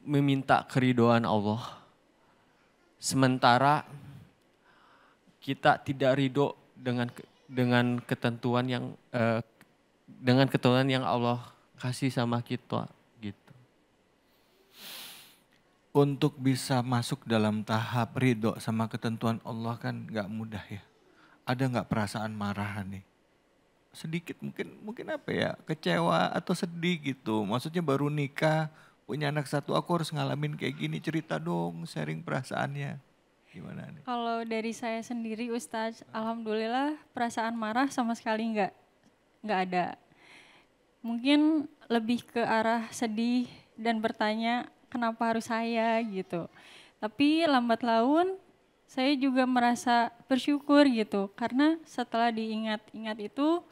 meminta keridhaan Allah sementara kita tidak ridho dengan dengan ketentuan yang Allah kasih sama kita gitu. Untuk bisa masuk dalam tahap ridho sama ketentuan Allah kan nggak mudah ya. Ada nggak perasaan marahan nih? Sedikit mungkin apa ya, kecewa atau sedih gitu. Maksudnya baru nikah, punya anak satu, aku harus ngalamin kayak gini. Cerita dong, sharing perasaannya. Gimana nih? Kalau dari saya sendiri Ustadz, alhamdulillah perasaan marah sama sekali nggak ada. Mungkin lebih ke arah sedih dan bertanya kenapa harus saya gitu. Tapi lambat laun saya juga merasa bersyukur gitu karena setelah diingat-ingat itu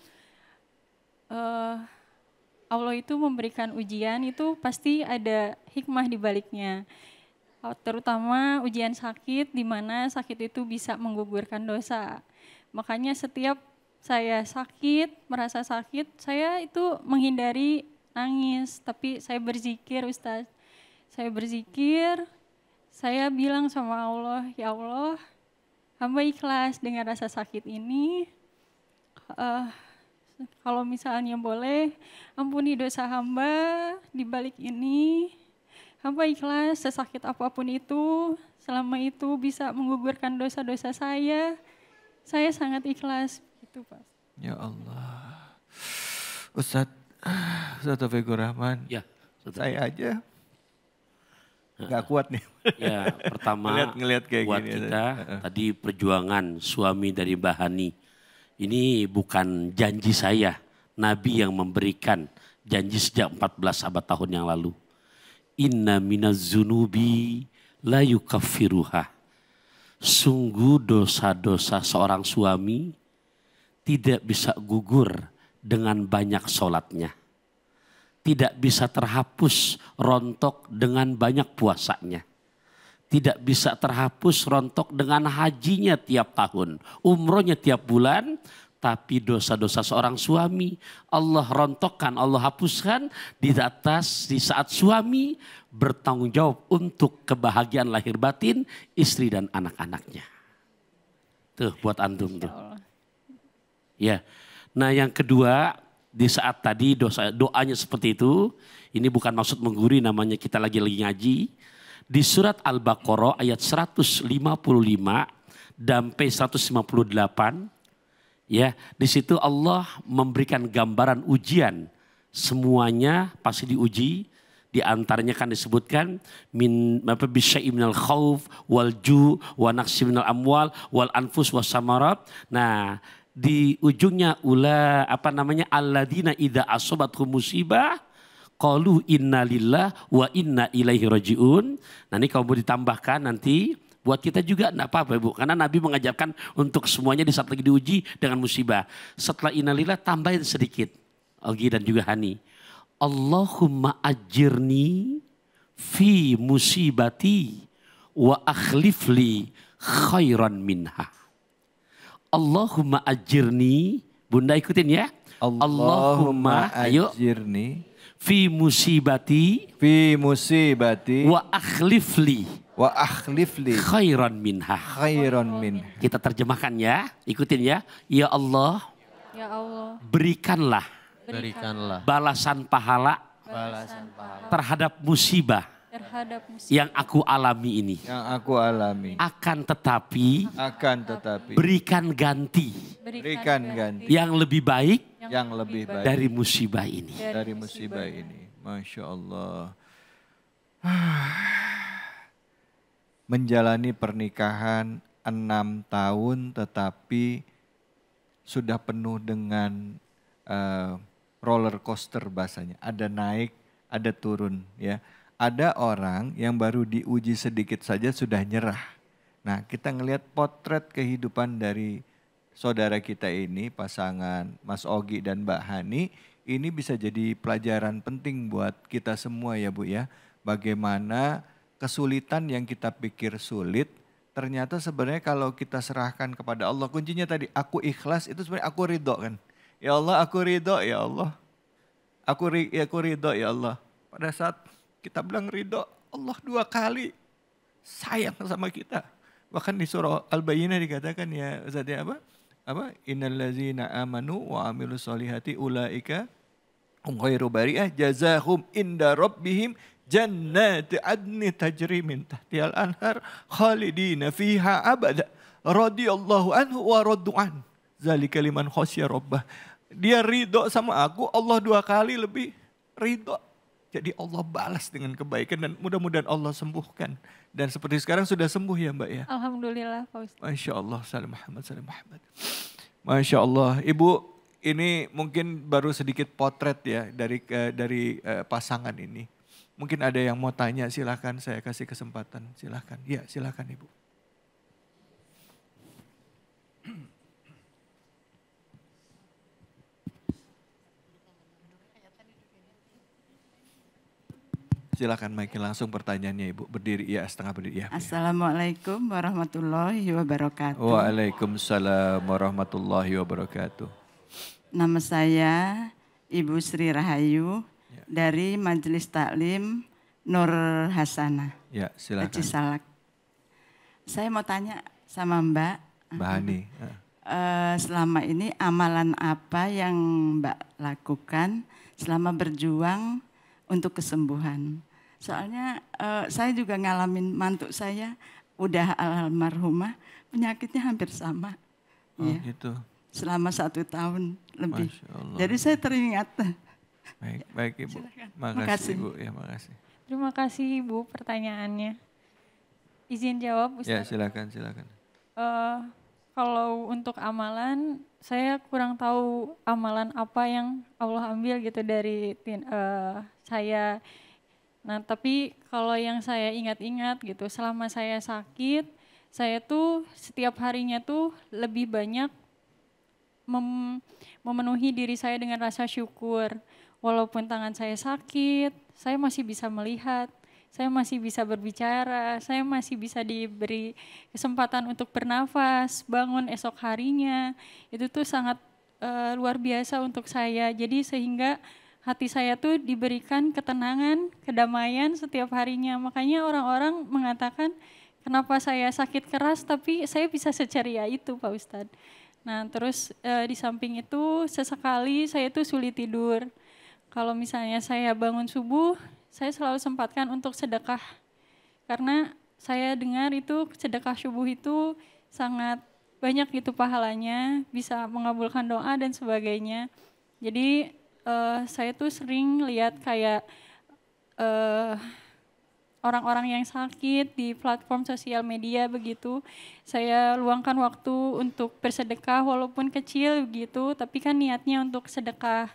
Allah itu memberikan ujian itu pasti ada hikmah di baliknya. Terutama ujian sakit di mana sakit itu bisa menggugurkan dosa. Makanya setiap saya sakit, merasa sakit, saya itu menghindari nangis, tapi saya berzikir Ustaz. Saya berzikir, saya bilang sama Allah, ya Allah, hamba ikhlas dengan rasa sakit ini. Kalau misalnya boleh, ampuni dosa hamba di balik ini. Hamba ikhlas sesakit apapun itu, selama itu bisa menggugurkan dosa-dosa saya sangat ikhlas. Gitu Pak. Ya Allah. Ustadz Taufikur Rahman, Ya, saya aja nggak kuat nih. ya pertama ngelihat kayak buat gini. kita tadi perjuangan suami dari Mbak Hani. Ini bukan janji saya, Nabi yang memberikan janji sejak 14 abad tahun yang lalu. Inna minaz zunubi la yukaffiruha. Sungguh dosa-dosa seorang suami tidak bisa gugur dengan banyak sholatnya. Tidak bisa terhapus rontok dengan banyak puasanya. Tidak bisa terhapus rontok dengan hajinya tiap tahun. Umrohnya tiap bulan. Tapi dosa-dosa seorang suami Allah rontokkan, Allah hapuskan di saat suami bertanggung jawab untuk kebahagiaan lahir batin istri dan anak-anaknya. Tuh buat antum tuh. Ya. Nah yang kedua, di saat tadi doanya seperti itu, ini bukan maksud menggurui, namanya kita lagi ngaji. Di surat Al-Baqarah ayat 155 sampai 158, ya, di situ Allah memberikan gambaran ujian. Semuanya pasti diuji. Di antaranya kan disebutkan bisyai'in minal khauf wal ju' wa naqsi minal amwal wal anfus was samarat. Nah, di ujungnya alladzina idza asobathum musibah qalu inna lillah wa inna ilaihi rajiun. Nah ini kalau mau ditambahkan nanti buat kita juga enggak apa-apa Bu. Karena Nabi mengajarkan untuk semuanya di saat lagi diuji dengan musibah. Setelah inna lillah tambahin sedikit. Ogi dan juga Hani. Allahumma ajirni fi musibati wa akhlifli khairan minha. Allahumma ajirni, Bunda ikutin ya. Allahumma ajirni fi musibati wa akhlifli khairan minha. Kita terjemahkan ya, ikutin ya. Ya Allah, berikanlah balasan pahala terhadap musibah yang aku alami ini. Akan tetapi berikan ganti yang lebih baik dari musibah ini. Masya Allah. Menjalani pernikahan 6 tahun tetapi sudah penuh dengan roller coaster bahasanya. Ada naik, ada turun ya. Ada orang yang baru diuji sedikit saja sudah nyerah. Nah, kita ngelihat potret kehidupan dari saudara kita ini, pasangan Mas Ogi dan Mbak Hani, ini bisa jadi pelajaran penting buat kita semua ya Bu ya. Bagaimana kesulitan yang kita pikir sulit, ternyata sebenarnya kalau kita serahkan kepada Allah, kuncinya tadi aku ikhlas itu sebenarnya aku ridho kan. Ya Allah aku ridho ya Allah. Aku ridho ya Allah. Pada saat kita bilang ridho, Allah 2 kali sayang sama kita. Bahkan di surah Al-Bayyinah dikatakan ya Ustaz ya apa? apa? Innallazina amanu wa amilus solihati ulaika khairu bari'ah jazahum inda rabbihim jannati adni tajri min tahtihal anhar khalidina fiha abada radhiyallahu anhu wa raddu'an zalika liman khasya rabbah. Dia ridho sama aku, Allah 2 kali lebih ridho. Jadi Allah balas dengan kebaikan dan mudah-mudahan Allah sembuhkan. Dan seperti sekarang sudah sembuh ya Mbak ya. Alhamdulillah Pak Ustadz. Masya Allah, salam Muhammad, salam Muhammad. Masya Allah, Ibu ini mungkin baru sedikit potret ya dari pasangan ini. Mungkin ada yang mau tanya, silakan saya kasih kesempatan, silakan. Ya silakan Ibu. Silakan Mike langsung pertanyaannya Ibu. Berdiri ya, setengah berdiri ya. Assalamualaikum warahmatullahi wabarakatuh. Waalaikumsalam warahmatullahi wabarakatuh. Nama saya Ibu Sri Rahayu dari Majelis Taklim Nur Hasanah. Ya, silakan. Cisalak. Saya mau tanya sama Mbak. Mbak Hani. Selama ini amalan apa yang Mbak lakukan selama berjuang untuk kesembuhan? Soalnya saya juga ngalamin mantu saya udah almarhumah, penyakitnya hampir sama. Oh ya. gitu. Selama 1 tahun lebih. Masya Allah. Jadi saya teringat. Baik Ibu. Makasih Ibu. Ya makasih. Terima kasih Ibu pertanyaannya. Izin jawab Ustaz. Ya silakan. Kalau untuk amalan, saya kurang tahu amalan apa yang Allah ambil gitu dari saya. Nah tapi kalau yang saya ingat-ingat gitu, selama saya sakit, saya tuh setiap harinya tuh lebih banyak memenuhi diri saya dengan rasa syukur. Walaupun tangan saya sakit, saya masih bisa melihat, saya masih bisa berbicara, saya masih bisa diberi kesempatan untuk bernafas, bangun esok harinya. Itu tuh sangat luar biasa untuk saya. Jadi sehingga hati saya tuh diberikan ketenangan, kedamaian setiap harinya. Makanya orang-orang mengatakan, kenapa saya sakit keras tapi saya bisa seceria itu Pak Ustadz. Nah terus di samping itu sesekali saya tuh sulit tidur. Kalau misalnya saya bangun subuh, saya selalu sempatkan untuk sedekah. Karena saya dengar itu sedekah subuh itu sangat banyak gitu pahalanya, bisa mengabulkan doa dan sebagainya. Jadi saya tuh sering lihat kayak orang-orang yang sakit di platform sosial media begitu. Saya luangkan waktu untuk bersedekah walaupun kecil begitu, tapi kan niatnya untuk sedekah.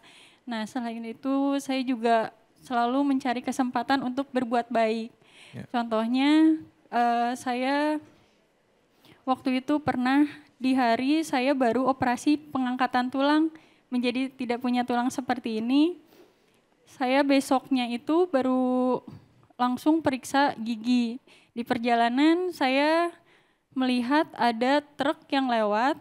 Nah selain itu saya juga selalu mencari kesempatan untuk berbuat baik. Ya. Contohnya saya waktu itu pernah di hari saya baru operasi pengangkatan tulang menjadi tidak punya tulang seperti ini. Saya besoknya itu baru langsung periksa gigi. Di perjalanan saya melihat ada truk yang lewat.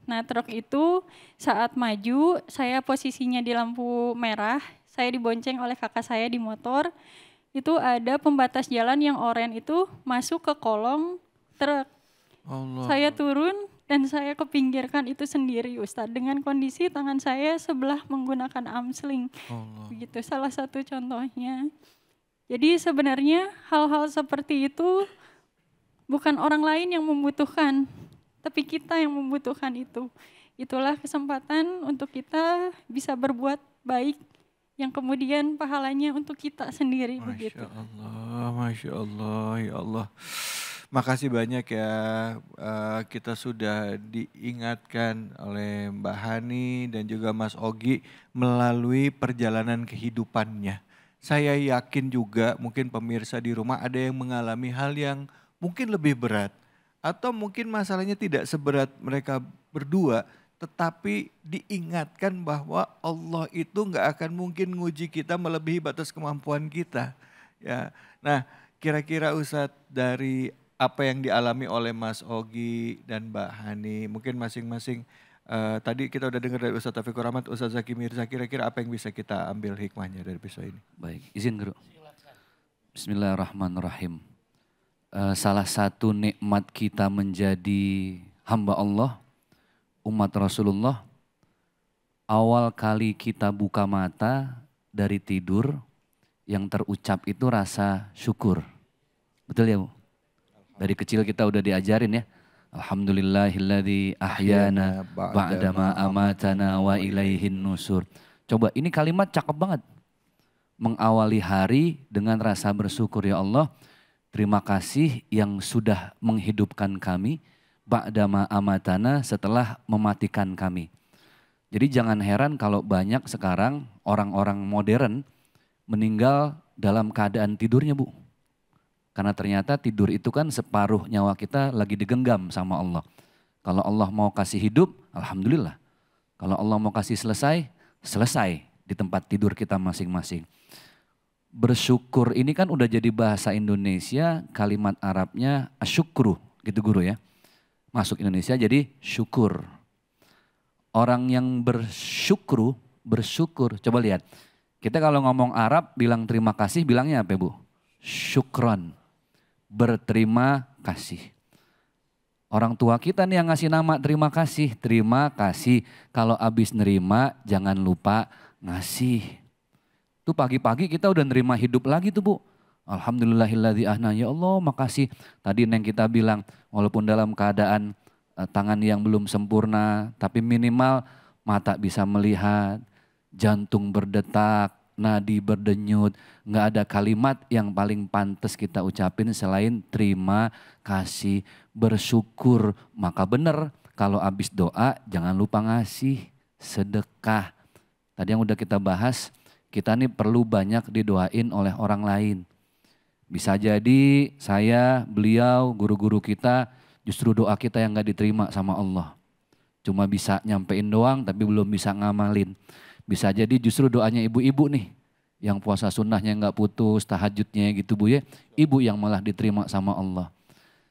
Nah truk itu saat maju, saya posisinya di lampu merah, saya dibonceng oleh kakak saya di motor, itu ada pembatas jalan yang oranye itu masuk ke kolong truk. Allah. Saya turun dan saya kepinggirkan itu sendiri Ustadz, dengan kondisi tangan saya sebelah menggunakan amsling. Begitu salah satu contohnya. Jadi sebenarnya hal-hal seperti itu bukan orang lain yang membutuhkan, tapi kita yang membutuhkan itu. Itulah kesempatan untuk kita bisa berbuat baik yang kemudian pahalanya untuk kita sendiri. Begitu. Masya Allah, ya Allah. Makasih banyak ya, kita sudah diingatkan oleh Mbak Hani dan juga Mas Ogi melalui perjalanan kehidupannya. Saya yakin juga mungkin pemirsa di rumah ada yang mengalami hal yang mungkin lebih berat. Atau mungkin masalahnya tidak seberat mereka berdua, tetapi diingatkan bahwa Allah itu nggak akan mungkin nguji kita melebihi batas kemampuan kita. Ya, nah kira-kira Ustadz dari apa yang dialami oleh Mas Ogi dan Mbak Hani, mungkin masing-masing tadi kita udah dengar dari Ustadz Taufikur Rahmat, Ustadz Zaki Mirza, kira-kira apa yang bisa kita ambil hikmahnya dari episode ini? Baik, izin Guru. Bismillahirrahmanirrahim. Salah satu nikmat kita menjadi hamba Allah umat Rasulullah, awal kali kita buka mata dari tidur, yang terucap itu rasa syukur. Betul ya Bu? Dari kecil kita udah diajarin ya. Alhamdulillahilladzi ahyana ba'dama amatana wa ilaihin nusur. Coba ini kalimat cakep banget. Mengawali hari dengan rasa bersyukur, ya Allah. Terima kasih yang sudah menghidupkan kami. Ba'dama amatana, setelah mematikan kami. Jadi jangan heran kalau banyak sekarang orang-orang modern meninggal dalam keadaan tidurnya Bu. Karena ternyata tidur itu kan separuh nyawa kita lagi digenggam sama Allah. Kalau Allah mau kasih hidup, alhamdulillah. Kalau Allah mau kasih selesai, selesai di tempat tidur kita masing-masing. Bersyukur ini kan udah jadi bahasa Indonesia, kalimat Arabnya asyukru gitu guru ya. Masuk Indonesia jadi syukur. Orang yang bersyukur, coba lihat. Kita kalau ngomong Arab bilang terima kasih bilangnya apa Bu? Syukron. Berterima kasih. Orang tua kita nih yang ngasih nama terima kasih. Terima kasih. Kalau habis nerima jangan lupa ngasih. Tuh pagi-pagi kita udah nerima hidup lagi tuh Bu. Alhamdulillahilladzi ahna, ya Allah makasih. Tadi yang kita bilang walaupun dalam keadaan tangan yang belum sempurna. Tapi minimal mata bisa melihat. Jantung berdetak. Nadi berdenyut, nggak ada kalimat yang paling pantas kita ucapin selain terima kasih, bersyukur. Maka benar kalau habis doa jangan lupa ngasih sedekah. Tadi yang udah kita bahas, kita nih perlu banyak didoain oleh orang lain. Bisa jadi saya, beliau, guru-guru kita justru doa kita yang nggak diterima sama Allah. Cuma bisa nyampein doang tapi belum bisa ngamalin. Bisa jadi justru doanya ibu-ibu nih. Yang puasa sunnahnya nggak putus, tahajudnya gitu Bu ya. Ibu yang malah diterima sama Allah.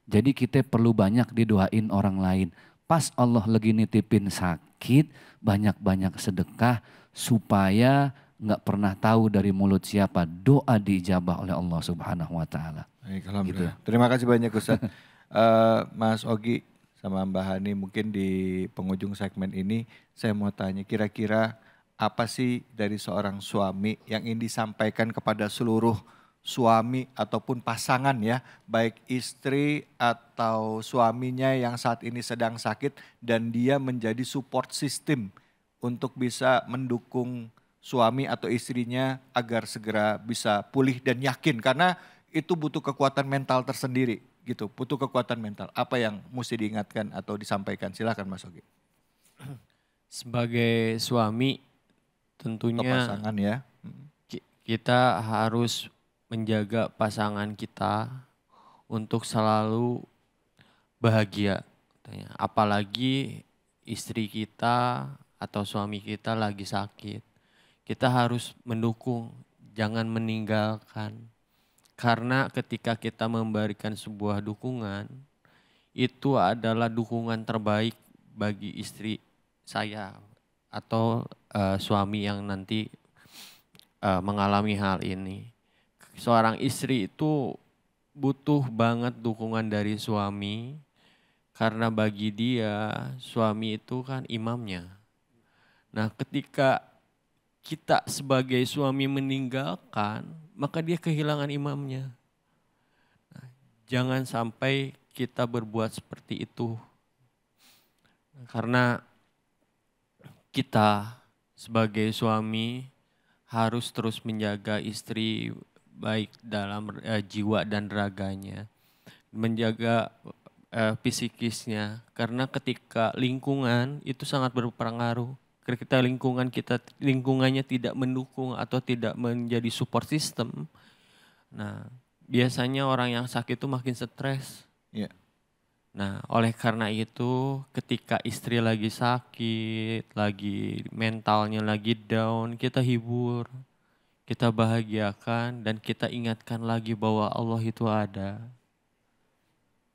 Jadi kita perlu banyak didoain orang lain. Pas Allah lagi nitipin sakit, banyak-banyak sedekah. Supaya nggak pernah tahu dari mulut siapa doa diijabah oleh Allah Subhanahu wa Ta'ala. Baik, alhamdulillah. Gitu. Terima kasih banyak Ustaz. Mas Ogi sama Mbak Hani, mungkin di penghujung segmen ini saya mau tanya kira-kira apa sih dari seorang suami yang ingin disampaikan kepada seluruh suami ataupun pasangan ya, baik istri atau suaminya yang saat ini sedang sakit dan dia menjadi support system untuk bisa mendukung suami atau istrinya agar segera bisa pulih dan yakin, karena itu butuh kekuatan mental tersendiri gitu, butuh kekuatan mental. Apa yang mesti diingatkan atau disampaikan? Silakan Mas Ogi. Sebagai suami tentunya pasangan ya. Kita harus menjaga pasangan kita untuk selalu bahagia. Apalagi istri kita atau suami kita lagi sakit. Kita harus mendukung, jangan meninggalkan. Karena ketika kita memberikan sebuah dukungan, itu adalah dukungan terbaik bagi istri saya atau suami yang nanti mengalami hal ini. Seorang istri itu butuh banget dukungan dari suami karena bagi dia suami itu kan imamnya. Nah, ketika kita sebagai suami meninggalkan, maka dia kehilangan imamnya. Nah, jangan sampai kita berbuat seperti itu. Karena kita sebagai suami harus terus menjaga istri baik dalam jiwa dan raganya. Menjaga psikisnya. Karena ketika lingkungan itu sangat berpengaruh. Ketika lingkungannya tidak mendukung atau tidak menjadi support system. Nah, biasanya orang yang sakit itu makin stres. Yeah. Nah, oleh karena itu ketika istri lagi sakit, lagi mentalnya lagi down, kita hibur, kita bahagiakan dan kita ingatkan lagi bahwa Allah itu ada.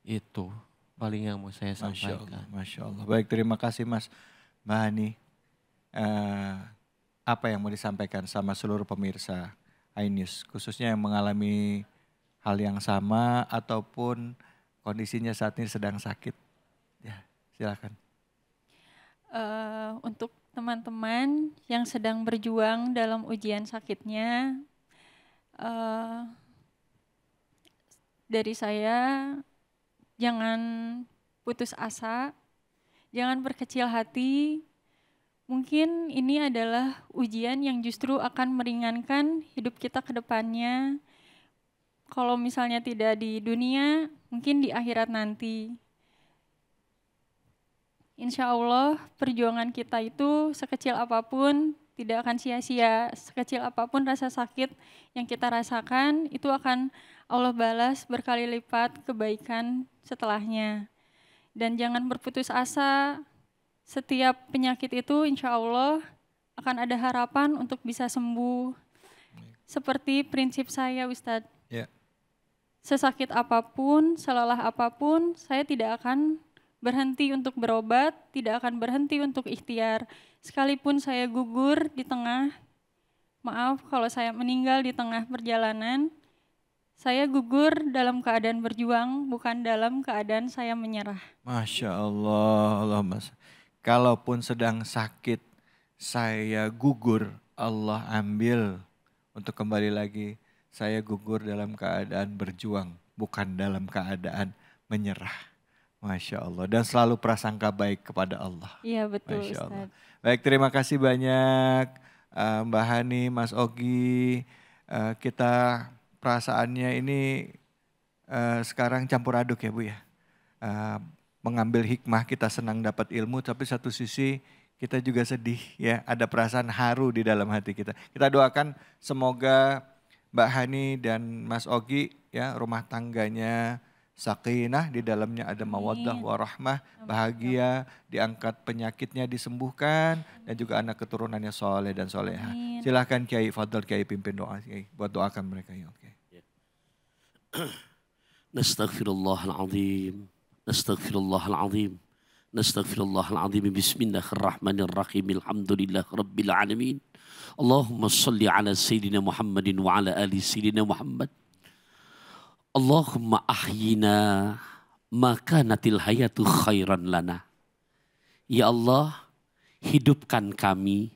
Itu paling yang mau saya sampaikan. Masya Allah. Baik, terima kasih Mas. Mbak Hani, apa yang mau disampaikan sama seluruh pemirsa iNews, khususnya yang mengalami hal yang sama ataupun kondisinya saat ini sedang sakit? Ya, silakan. Untuk teman-teman yang sedang berjuang dalam ujian sakitnya, dari saya jangan putus asa, jangan berkecil hati. Mungkin ini adalah ujian yang justru akan meringankan hidup kita ke depannya. Kalau misalnya tidak di dunia, mungkin di akhirat nanti. Insya Allah perjuangan kita itu sekecil apapun tidak akan sia-sia. Sekecil apapun rasa sakit yang kita rasakan itu akan Allah balas berkali lipat kebaikan setelahnya. Dan jangan berputus asa, setiap penyakit itu insya Allah akan ada harapan untuk bisa sembuh. Seperti prinsip saya Ustadz, sesakit apapun, selelah apapun, saya tidak akan berhenti untuk berobat, tidak akan berhenti untuk ikhtiar. Sekalipun saya gugur di tengah, maaf kalau saya meninggal di tengah perjalanan, saya gugur dalam keadaan berjuang, bukan dalam keadaan saya menyerah. Masya Allah, Allahumma. Kalaupun sedang sakit, saya gugur, Allah ambil untuk kembali lagi. Saya gugur dalam keadaan berjuang, bukan dalam keadaan menyerah. Masya Allah. Dan selalu prasangka baik kepada Allah. Iya betul Masya Allah. Ustaz. Baik, terima kasih banyak Mbak Hani, Mas Ogi. Kita perasaannya ini sekarang campur aduk ya Bu ya. Mengambil hikmah, kita senang dapat ilmu, tapi satu sisi kita juga sedih ya. Ada perasaan haru di dalam hati kita. Kita doakan semoga Mbak Hani dan Mas Ogi ya rumah tangganya sakinah, di dalamnya ada mawaddah warahmah, bahagia, diangkat penyakitnya disembuhkan, dan juga anak keturunannya soleh dan soleha. Silahkan Kiai Fadl, Kiai pimpin doa Kiai, buat doakan mereka ya. Oke. Nastaghfirullahaladzim, nastaghfirullahaladzim, nastaghfirullahaladzim, bismillahirrahmanirrahim, alhamdulillah rabbil alamin. Allahumma salli ala Sayyidina Muhammadin wa ala ali Sayyidina Muhammad. Allahumma ahyina maka natil hayatu khairan lana. Ya Allah, hidupkan kami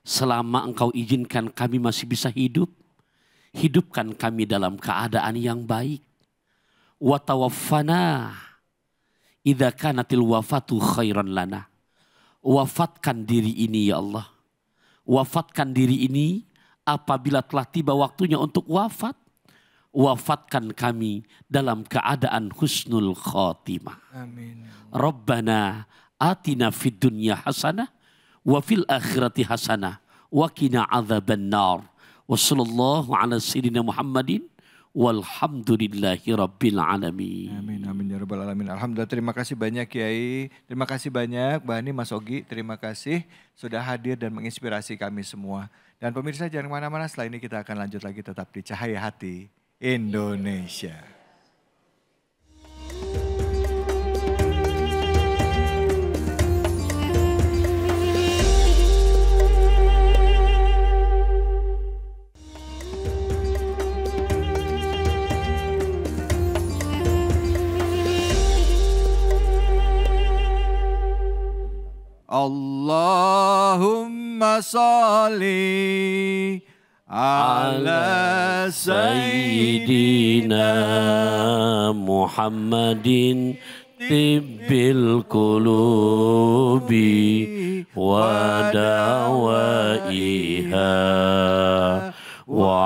selama Engkau izinkan kami masih bisa hidup. Hidupkan kami dalam keadaan yang baik. Wa tawaffana idza kanatil wafatu khairan lana. Wafatkan diri ini ya Allah. Wafatkan diri ini apabila telah tiba waktunya untuk wafat. Wafatkan kami dalam keadaan husnul khotimah. Amin. Rabbana atina fid dunya hasanah wa fil akhirati hasanah wa qina adzaban nar. Wa sallallahu ala sayyidina Muhammadin walhamdulillahi rabbil alamin. Amin amin ya rabbal alamin. Alhamdulillah, terima kasih banyak Kiai. Terima kasih banyak Mbak Hani, Mas Ogi. Terima kasih sudah hadir dan menginspirasi kami semua. Dan pemirsa jangan kemana-mana, setelah ini kita akan lanjut lagi tetap di Cahaya Hati Indonesia. Allahumma sholli ala Sayyidina Muhammadin tibbil qulubi wa dawaiha wa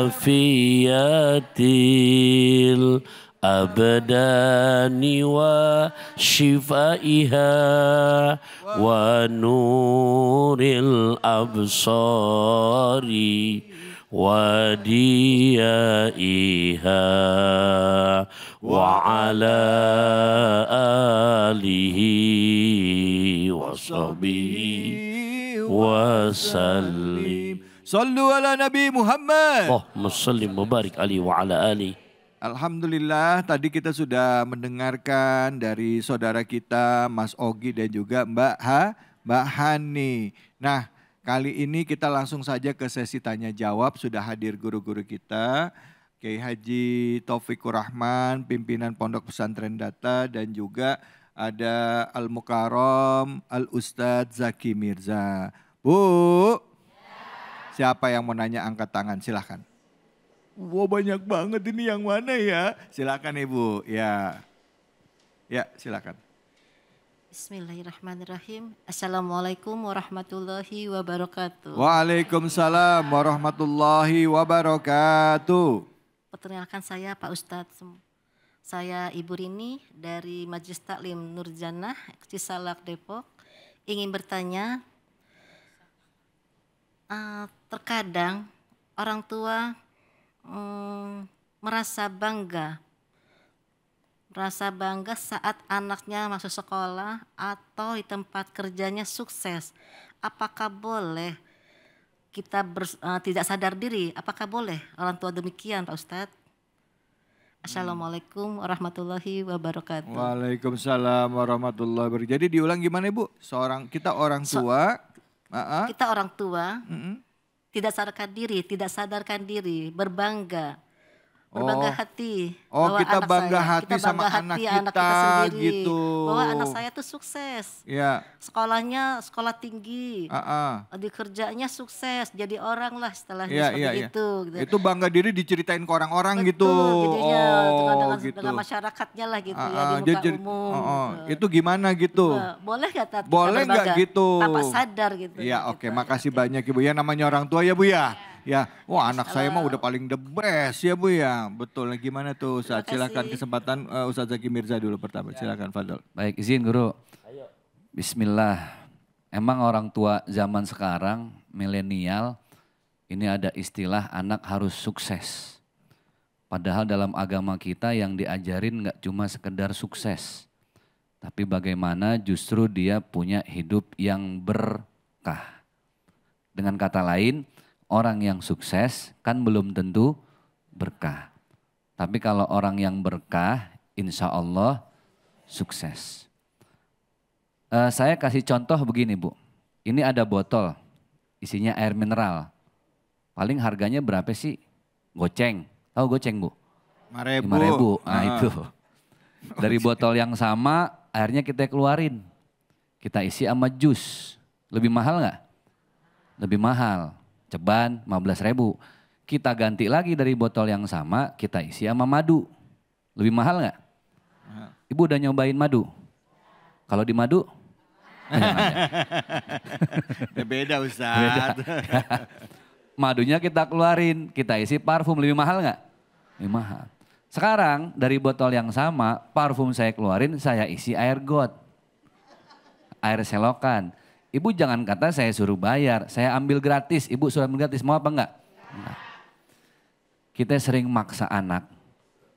afiyatil abdani wa shifaiha wa nuril absari wa diyaiha wa ala alihi wa sahbihi wa sallim. Sallu ala Nabi Muhammad. Allahumma salli mubarik alaihi wa ala alihi. Alhamdulillah, tadi kita sudah mendengarkan dari saudara kita Mas Ogi dan juga Mbak Hani. Nah, kali ini kita langsung saja ke sesi tanya jawab. Sudah hadir guru-guru kita, Kiai Haji Taufikur Rahman, pimpinan Pondok Pesantren Data, dan juga ada Al-Mukarram, Al-Ustadz Zaki Mirza. Bu, siapa yang mau nanya angkat tangan? Silahkan. Wah banyak banget ini, yang mana ya? Silahkan Ibu, ya. Ya silahkan. Bismillahirrahmanirrahim. Assalamualaikum warahmatullahi wabarakatuh. Waalaikumsalam warahmatullahi wabarakatuh. Perkenalkan saya Pak Ustadz. Saya Ibu Rini dari Majelis Taklim Nurjannah, Cisalak, Depok. Ingin bertanya, terkadang orang tua merasa bangga saat anaknya masuk sekolah atau di tempat kerjanya sukses. Apakah boleh kita tidak sadar diri? Apakah boleh orang tua demikian, Pak Ustadz? Assalamualaikum warahmatullahi wabarakatuh. Waalaikumsalam warahmatullahi wabarakatuh. Jadi diulang gimana Ibu? Kita orang tua. Kita orang tua tidak sadarkan diri, berbangga hati. Oh, bahwa kita bangga hati sama anak kita sendiri, gitu. bahwa anak saya tuh sukses. Ya. Sekolahnya sekolah tinggi. Di kerjanya sukses, jadi orang lah setelahnya seperti itu. Gitu. Itu bangga diri diceritain ke orang-orang gitu. Jadinya gitu. dengan masyarakatnya lah gitu ya di muka umum. Itu gimana gitu? Boleh gak boleh nggak gitu? Tanpa sadar gitu. Ya gitu. oke, makasih banyak Ibu ya, namanya orang tua ya Bu ya. Ya, wah anak saya mah udah paling the best ya Bu ya. Betul, gimana tuh Ustaz? Silakan kesempatan Ustaz Zaki Mirza dulu pertama. Silakan Fadol. Baik, izin Guru. Bismillah. Emang orang tua zaman sekarang, milenial, ini ada istilah anak harus sukses. Padahal dalam agama kita yang diajarin nggak cuma sekedar sukses. Tapi bagaimana justru dia punya hidup yang berkah. Dengan kata lain, orang yang sukses kan belum tentu berkah. Tapi kalau orang yang berkah, insya Allah sukses. Saya kasih contoh begini Bu. Ini ada botol, isinya air mineral. Paling harganya berapa sih? Goceng. Tahu goceng Bu? 5.000. Nah itu. Dari botol yang sama, airnya kita keluarin. Kita isi sama jus. Lebih mahal nggak? Lebih mahal. Ceban 15.000. Kita ganti lagi dari botol yang sama, kita isi sama madu. Lebih mahal nggak? Ibu udah nyobain madu? Kalau di madu? Beda Ustaz. Beda. Madunya kita keluarin, kita isi parfum. Lebih mahal nggak? Lebih mahal. Sekarang dari botol yang sama, parfum saya keluarin, saya isi air got. Air selokan. Ibu jangan kata saya suruh bayar, saya ambil gratis. Ibu suruh ambil gratis, mau apa enggak? Enggak. Kita sering maksa anak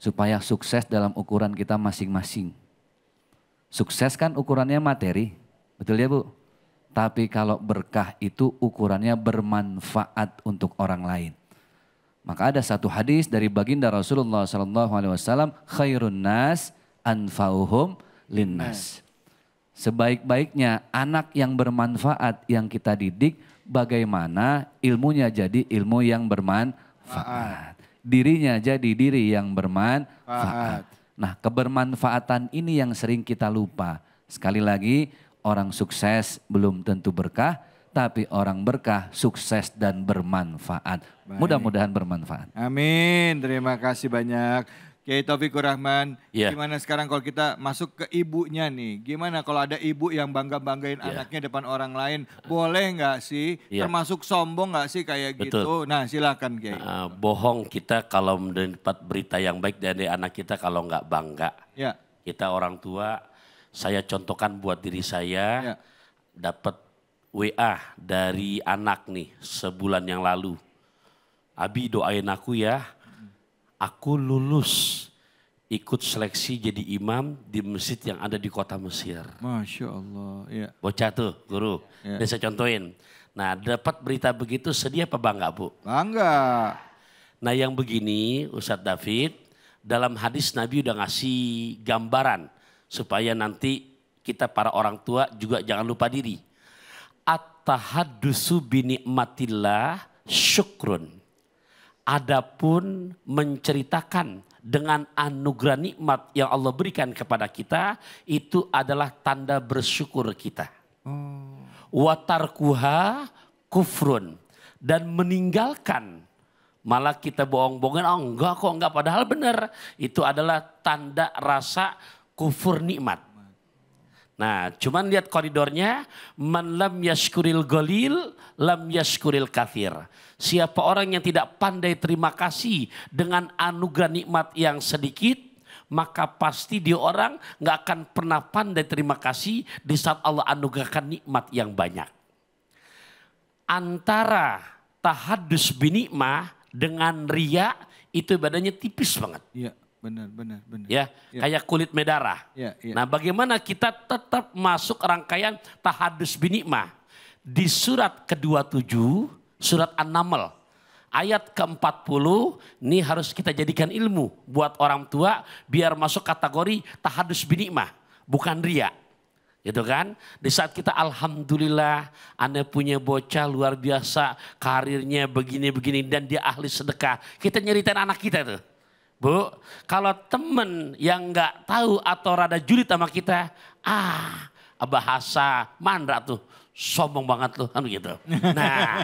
supaya sukses dalam ukuran kita masing-masing. Sukses kan ukurannya materi, betul ya Bu? Tapi kalau berkah itu ukurannya bermanfaat untuk orang lain. Maka ada satu hadis dari baginda Rasulullah SAW, khairun nas anfa'uhum linnas. Sebaik-baiknya anak yang bermanfaat yang kita didik, bagaimana ilmunya jadi ilmu yang bermanfaat. Dirinya jadi diri yang bermanfaat. Nah, kebermanfaatan ini yang sering kita lupa. Sekali lagi, orang sukses belum tentu berkah, tapi orang berkah sukses dan bermanfaat. Mudah-mudahan bermanfaat. Amin, terima kasih banyak. Kiai Taufikur Rahman, Gimana sekarang kalau kita masuk ke ibunya nih, gimana kalau ada ibu yang bangga-banggain anaknya depan orang lain, boleh nggak sih? Termasuk sombong nggak sih kayak gitu? Nah silakan Kiai. Bohong kita kalau mendapat berita yang baik dari anak kita kalau nggak bangga. Ya. Kita orang tua, saya contohkan buat diri saya, dapat WA dari anak nih sebulan yang lalu. Abi doain aku ya. Aku lulus ikut seleksi jadi imam di masjid yang ada di kota Mesir. Masya Allah. Ya. Bocah tuh guru, dan saya contohin. Nah dapat berita begitu sedih apa bangga Bu? Bangga. Nah yang begini Ustadz David, dalam hadis Nabi udah ngasih gambaran supaya nanti kita para orang tua juga jangan lupa diri. At-tahaddusu binikmatillah syukrun. Adapun menceritakan dengan anugerah nikmat yang Allah berikan kepada kita, itu adalah tanda bersyukur kita. Watarkuha kufrun. Dan meninggalkan, malah kita bohong-bohongan, oh enggak kok, enggak, padahal benar. Itu adalah tanda rasa kufur nikmat. Nah, cuman lihat koridornya, man lam yashkuril golil, lam yashkuril kathir. Siapa orang yang tidak pandai terima kasih dengan anugerah nikmat yang sedikit, maka pasti dia orang nggak akan pernah pandai terima kasih di saat Allah anugerahkan nikmat yang banyak. Antara tahadus binikmah dengan riya itu bedanya tipis banget. Iya. Benar. Ya, kayak kulit medarah. Ya. Nah, bagaimana kita tetap masuk rangkaian tahadus binikmah? Di surat ke-27, surat An-Naml, ayat ke-40, ini harus kita jadikan ilmu buat orang tua biar masuk kategori tahadus binikmah, bukan riya. Gitu kan? Di saat kita alhamdulillah Anda punya bocah luar biasa, karirnya begini-begini dan dia ahli sedekah. Kita nyeritain anak kita tuh. Bu, kalau temen yang nggak tahu atau rada julid sama kita, bahasa mandra tuh, sombong banget tuh, kan begitu. Nah,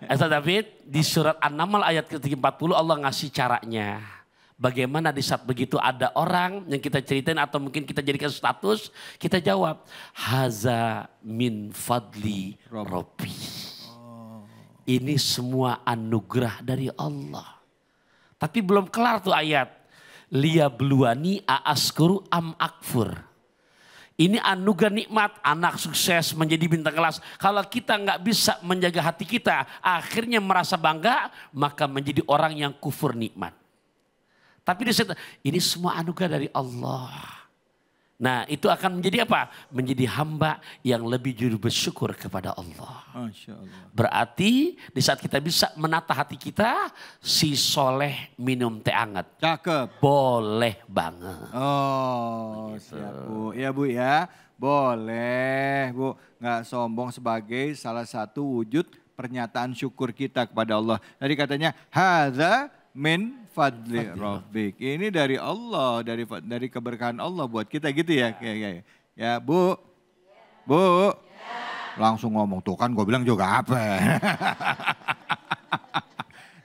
Ustaz David di surat An-Naml ayat ke-40 Allah ngasih caranya. Bagaimana di saat begitu ada orang yang kita ceritain atau mungkin kita jadikan status, kita jawab, haza min fadli Rabbi. Ini semua anugerah dari Allah. Tapi belum kelar tuh ayat. Liyabluwani aaskuru am akfur. Ini anugerah nikmat, anak sukses menjadi bintang kelas. Kalau kita nggak bisa menjaga hati kita, akhirnya merasa bangga, maka menjadi orang yang kufur nikmat. Tapi di situ, ini semua anugerah dari Allah. Nah, itu akan menjadi apa? Menjadi hamba yang lebih jujur bersyukur kepada Allah. Masya Allah. Berarti di saat kita bisa menata hati kita, si soleh minum teh hangat. Cakep. Boleh banget. Oh, siap Bu. Ya Bu ya, boleh Bu. Nggak sombong sebagai salah satu wujud pernyataan syukur kita kepada Allah. Tadi katanya, hadza min fadli rabbik. Ini dari Allah, dari keberkahan Allah buat kita gitu ya. Ya Bu. Bu. Langsung ngomong tuh kan gue bilang juga apa.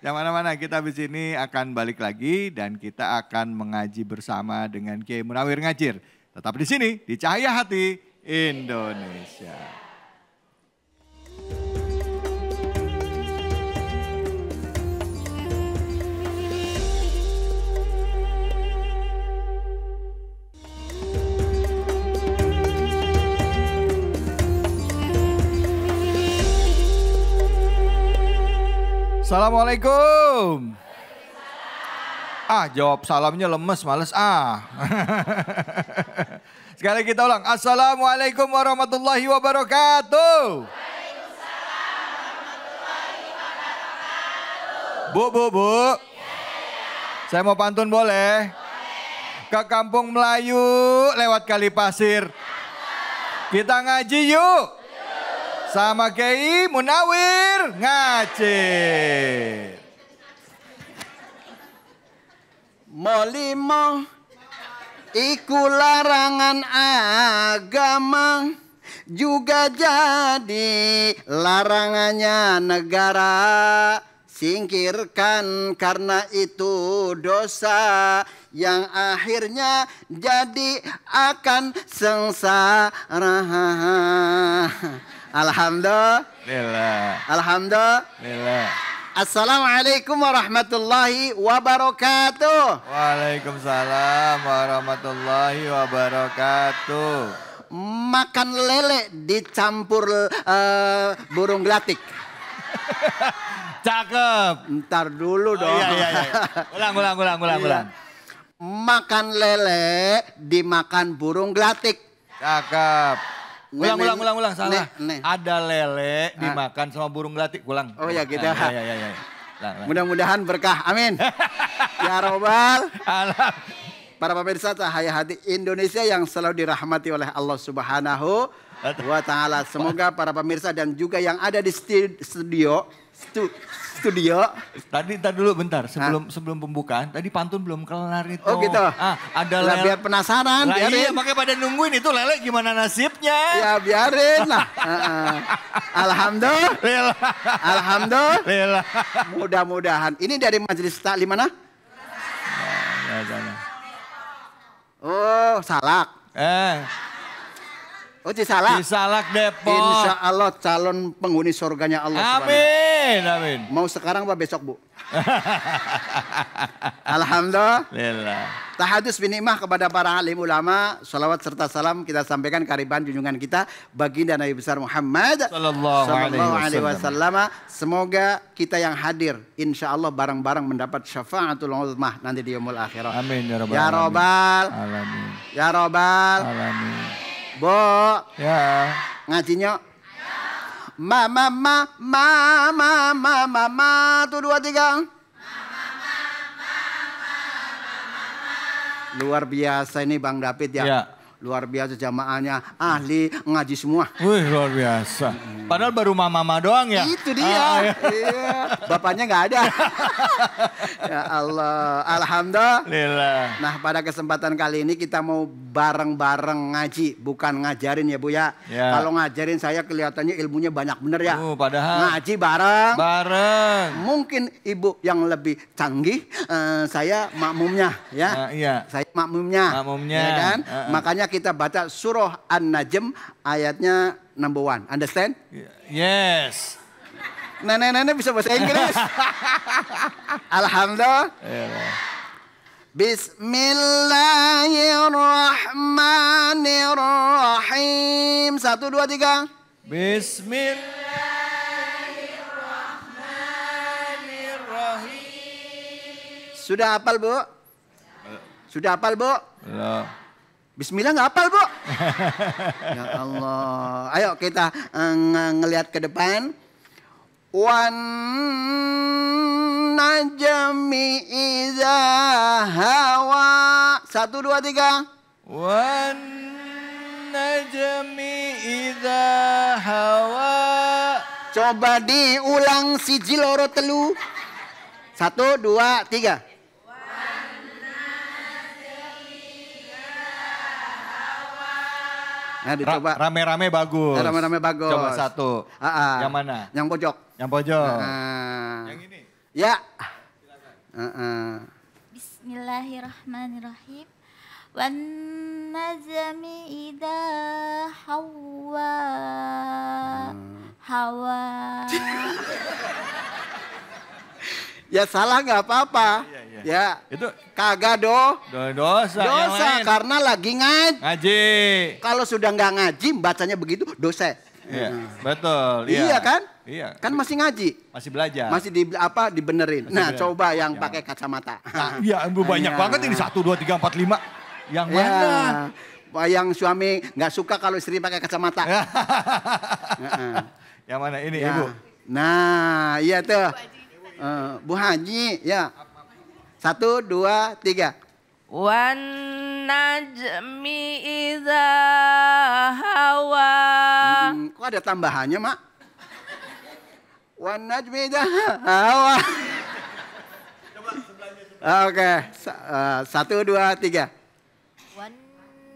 Yang mana-mana kita habis ini akan balik lagi dan kita akan mengaji bersama dengan Kiai Munawir Ngajir. Tetap di sini di Cahaya Hati Indonesia. Assalamualaikum. Jawab salamnya lemes, males Sekali kita ulang. Assalamualaikum warahmatullahi wabarakatuh. Bu. Saya mau pantun boleh? Ke Kampung Melayu lewat Kali Pasir. Kita ngaji yuk. Sama Kiai Munawir Ngajir. Molimo iku larangan agama, juga jadi larangannya negara. Singkirkan karena itu dosa yang akhirnya jadi akan sengsara. Alhamdulillah. Assalamualaikum warahmatullahi wabarakatuh. Waalaikumsalam warahmatullahi wabarakatuh. Makan lele dicampur burung gelatik. Cakep. Ntar dulu dong. Ulang. Makan lele dimakan burung gelatik. Cakep. Ulang, salah. Nih. Ada lele dimakan sama burung gelatik. Ulang. Oh ya gitu. Ya. Mudah-mudahan berkah. Amin. Ya Robbal. Para pemirsa Cahaya Hati Indonesia yang selalu dirahmati oleh Allah Subhanahu wa Ta'ala. Semoga para pemirsa dan juga yang ada di studio studio. Tadi dulu bentar, sebelum pembukaan, tadi pantun belum kelar itu. Oh gitu. Ada Lah, biar penasaran, Lah, biarin. iya, makanya pada nungguin itu Lele gimana nasibnya. Ya biarin lah. Alhamdulillah. Lele. Mudah-mudahan. Ini dari majelis taklim mana? Oh, Salak. Oh, Cisalak. Cisalak Depok. Insya Allah calon penghuni surganya Allah. Amin. Mau sekarang apa besok, Bu? Alhamdulillah. Tahadus binikmah kepada para alim ulama. Salawat serta salam kita sampaikan kehadiran junjungan kita baginda Nabi besar Muhammad Sallallahu alaihi wasallam. Semoga kita yang hadir insya Allah bareng-bareng mendapat syafaatul uzmah nanti di yaumul akhirah. Amin ya Ya Robbal. Alamin. Ya Robbal. Alamin. Bo. Ya. Ngajinya. Mama. Tuh 2, 3. Luar biasa ini Bang David ya. Ya. Luar biasa jamaahnya ahli ngaji semua. Wih luar biasa. Padahal baru mama doang ya. Itu dia. Iya. Bapaknya nggak ada. Ya Allah. Alhamdulillah. Nah pada kesempatan kali ini kita mau bareng-bareng ngaji. Bukan ngajarin ya Bu ya. Kalau ngajarin saya kelihatannya ilmunya banyak bener ya. Padahal. Ngaji bareng. Mungkin ibu yang lebih canggih. Saya makmumnya ya. Iya. Saya makmumnya. Ya kan? Makanya kita baca surah An-Najm ayatnya number 1. Understand? Yes. Nenek-nenek bisa bahasa Inggris. Alhamdulillah. Bismillahirrahmanirrahim. 1, 2, 3. Bismillahirrahmanirrahim. Sudah hafal Bu? Belum. Bismillah nggak hafal Bu? Ya Allah. Ayo kita ngelihat ke depan. Wan najmi idza hawa. 1, 2, 3. Wan najmi idza hawa. Coba diulang siji loro telu. 1, 2, 3. Nah, dicoba. Rame-rame bagus. Rame-rame bagus. Coba 1. Yang mana? Yang pojok. Yang pojok. Yang ini. Ya. Bismillahirrahmanirrahim. Wan najmi idza hawa. Ya salah nggak apa-apa. Ya. Itu kagak dosa yang lain. Karena lagi ngaji. Kalau sudah nggak ngaji bacanya begitu dosa. Iya, betul. Iya kan? Iya. Kan masih ngaji. Masih belajar. Masih dibenerin. Coba yang pakai kacamata. Iya, banyak banget ini 1, 2, 3, 4, 5. Yang mana? Yang suami nggak suka kalau istri pakai kacamata. Yang mana ini Ibu? Nah, iya tuh. Bu Haji, ya. 1, 2, 3. Wan najmi idza hawa. Kok ada tambahannya, Mak? Wan najmi idza hawa. Oke, 1, 2, 3. Wan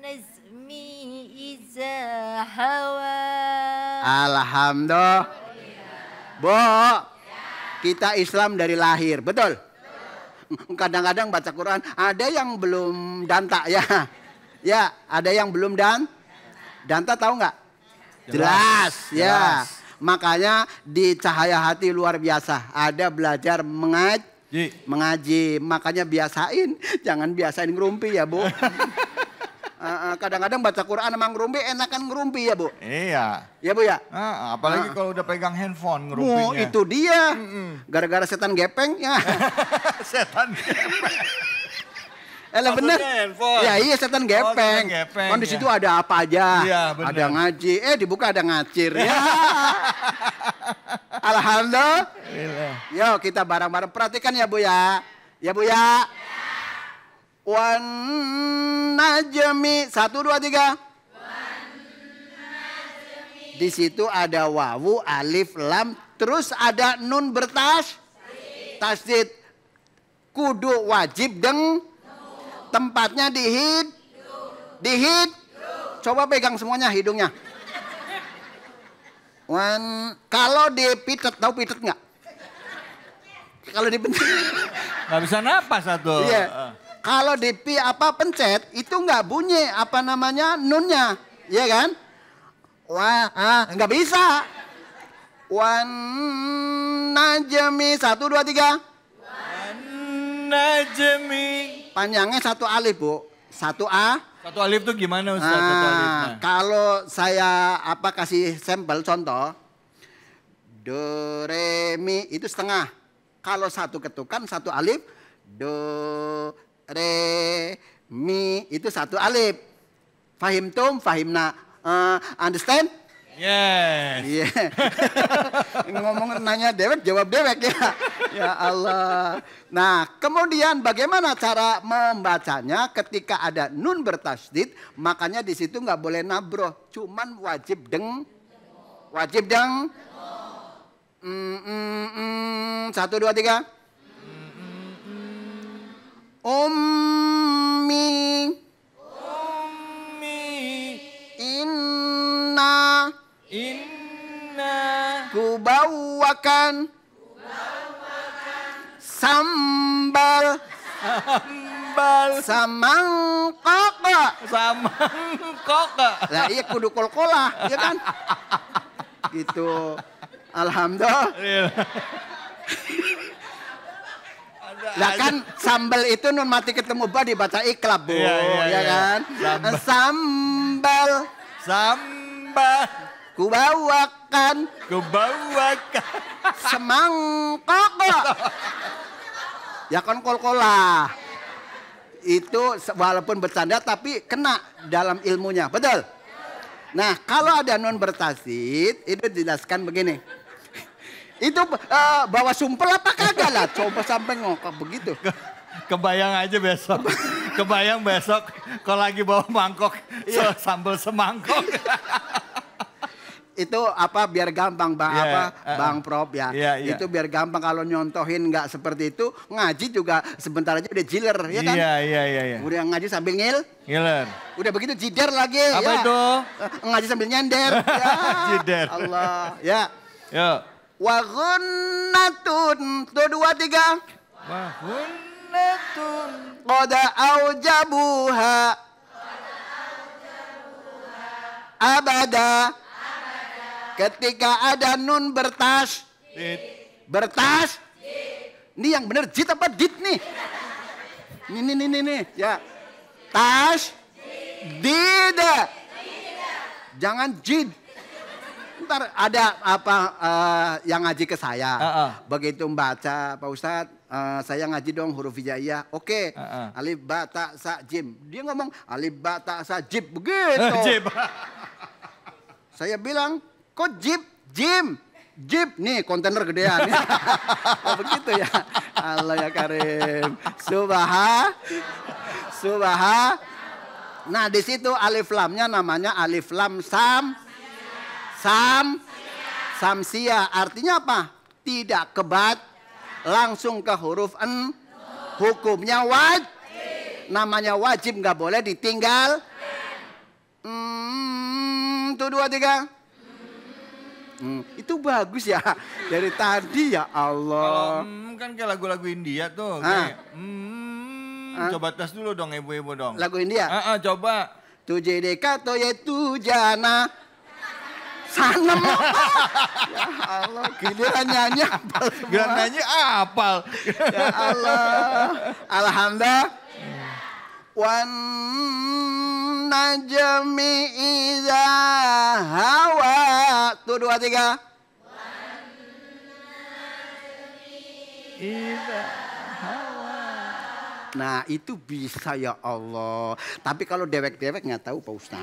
najmi idza hawa. Alhamdulillah. Bu, kita Islam dari lahir, betul? Kadang-kadang baca Quran, ada yang belum danta ya. Ya, ada yang belum danta tahu nggak? Jelas, ya. Makanya di Cahaya Hati luar biasa, ada belajar mengaji. Makanya biasain, jangan biasain ngerumpi ya Bu. Kadang-kadang baca Quran sama ngerumpi enakan ngerumpi ya Bu. Iya. Ya Bu ya. Apalagi kalau udah pegang handphone ngerumpinya. Itu dia. Gara-gara setan gepeng ya. Setan gepeng. Bener. Ya iya setan gepeng. Kan di situ ada apa aja. Iya, ada ngaji. Dibuka ada ngacir. Ya. Alhamdulillah. Yuk kita bareng-bareng perhatikan ya Bu ya. Ya Bu ya. Wan najmi 1, 2, 3. Di situ ada wawu, alif, lam, Terus ada nun tasdid. Kudu wajib deng. Tempatnya dihid. Coba pegang semuanya hidungnya. Kalau dipitet, tahu pitet nggak? Kalau dipencet. Nggak bisa napas satu. Iya. Kalau pencet itu nggak bunyi nunnya, ya kan? Nggak bisa. Wan najmi 1 2 3. Najmi. Panjangnya 1 alif, Bu. 1 A. 1 alif tuh gimana Ustaz? 1 alifnya. Kalau saya kasih sampel contoh. Do re mi itu setengah. Kalau 1 ketukan 1 alif. Do re mi itu 1 alif. Fahimtum, fahimna. Understand? Yes. Iya. Ngomong nanya dewek, jawab dewek ya. Ya Allah. Nah, kemudian bagaimana cara membacanya ketika ada nun bertasdid? Makanya di situ nggak boleh nabroh, cuman wajib deng. 1 2 3. Ummi. Inna kubawakan sambal samangkok. Lah iya kudu kol-kolah, ya kan? Gitu. Alhamdulillah. Lah kan sambal itu nun mati ketemu ba dibaca iklab, Bu. Ya kan? Sambal. Kubawakan semangkok. Ya kan kol-kolah. Itu walaupun bercanda tapi kena dalam ilmunya. Betul? Nah, kalau ada nun bertasdid itu dijelaskan begini. Itu bawa sumpel apa kagak lah? Coba sampai ngokok begitu. Kebayang aja besok. Kebayang besok kalau lagi bawa mangkok sambal semangkok. Itu biar gampang Bang Prof ya. Itu biar gampang kalau nyontohin nggak seperti itu, ngaji juga sebentar aja udah jiler ya kan? Iya. Udah ngaji sambil ngiler. Udah begitu jider lagi. Apa itu? Ngaji sambil nyender. Ya. Jider. Allah. Ya. Yo. Wa ghunnatun 2 3. Wa ghunnatun qad aujabuha abada. Ketika ada nun bertas. Ini yang bener jid apa dit nih? Nih. Ya. Tas. Did. Jangan jid. Ntar ada yang ngaji ke saya. Begitu membaca, Pak Ustadz, saya ngaji dong huruf hijaiyah. Oke. Alif, ba, ta, sa, jim. Dia ngomong alif, ba, ta, sa, jib. Begitu. Saya bilang, kok jib? Jim. Nih kontainer gedean. Oh begitu ya. Allah ya Karim. Subha. Nah di situ alif lamnya namanya alif lam samsia. Artinya apa? Tidak kebat. Langsung ke huruf en. Hukumnya namanya wajib, nggak boleh ditinggal. 1 2 3. Itu bagus ya dari tadi ya Allah. Kalau kan kayak lagu-lagu India tuh. Coba tes dulu dong ibu-ibu dong. Lagu India? Coba. Tuje deka to ye tujana sanam. Ya Allah, giliran nyanyi apal semua. Giliran nyanyi apal. Ya Allah. Alhamdulillah. Wan najmi idza hawa. 1 2 3. Nah itu bisa ya Allah. Tapi kalau dewek-dewek nggak tahu Pak Ustaz.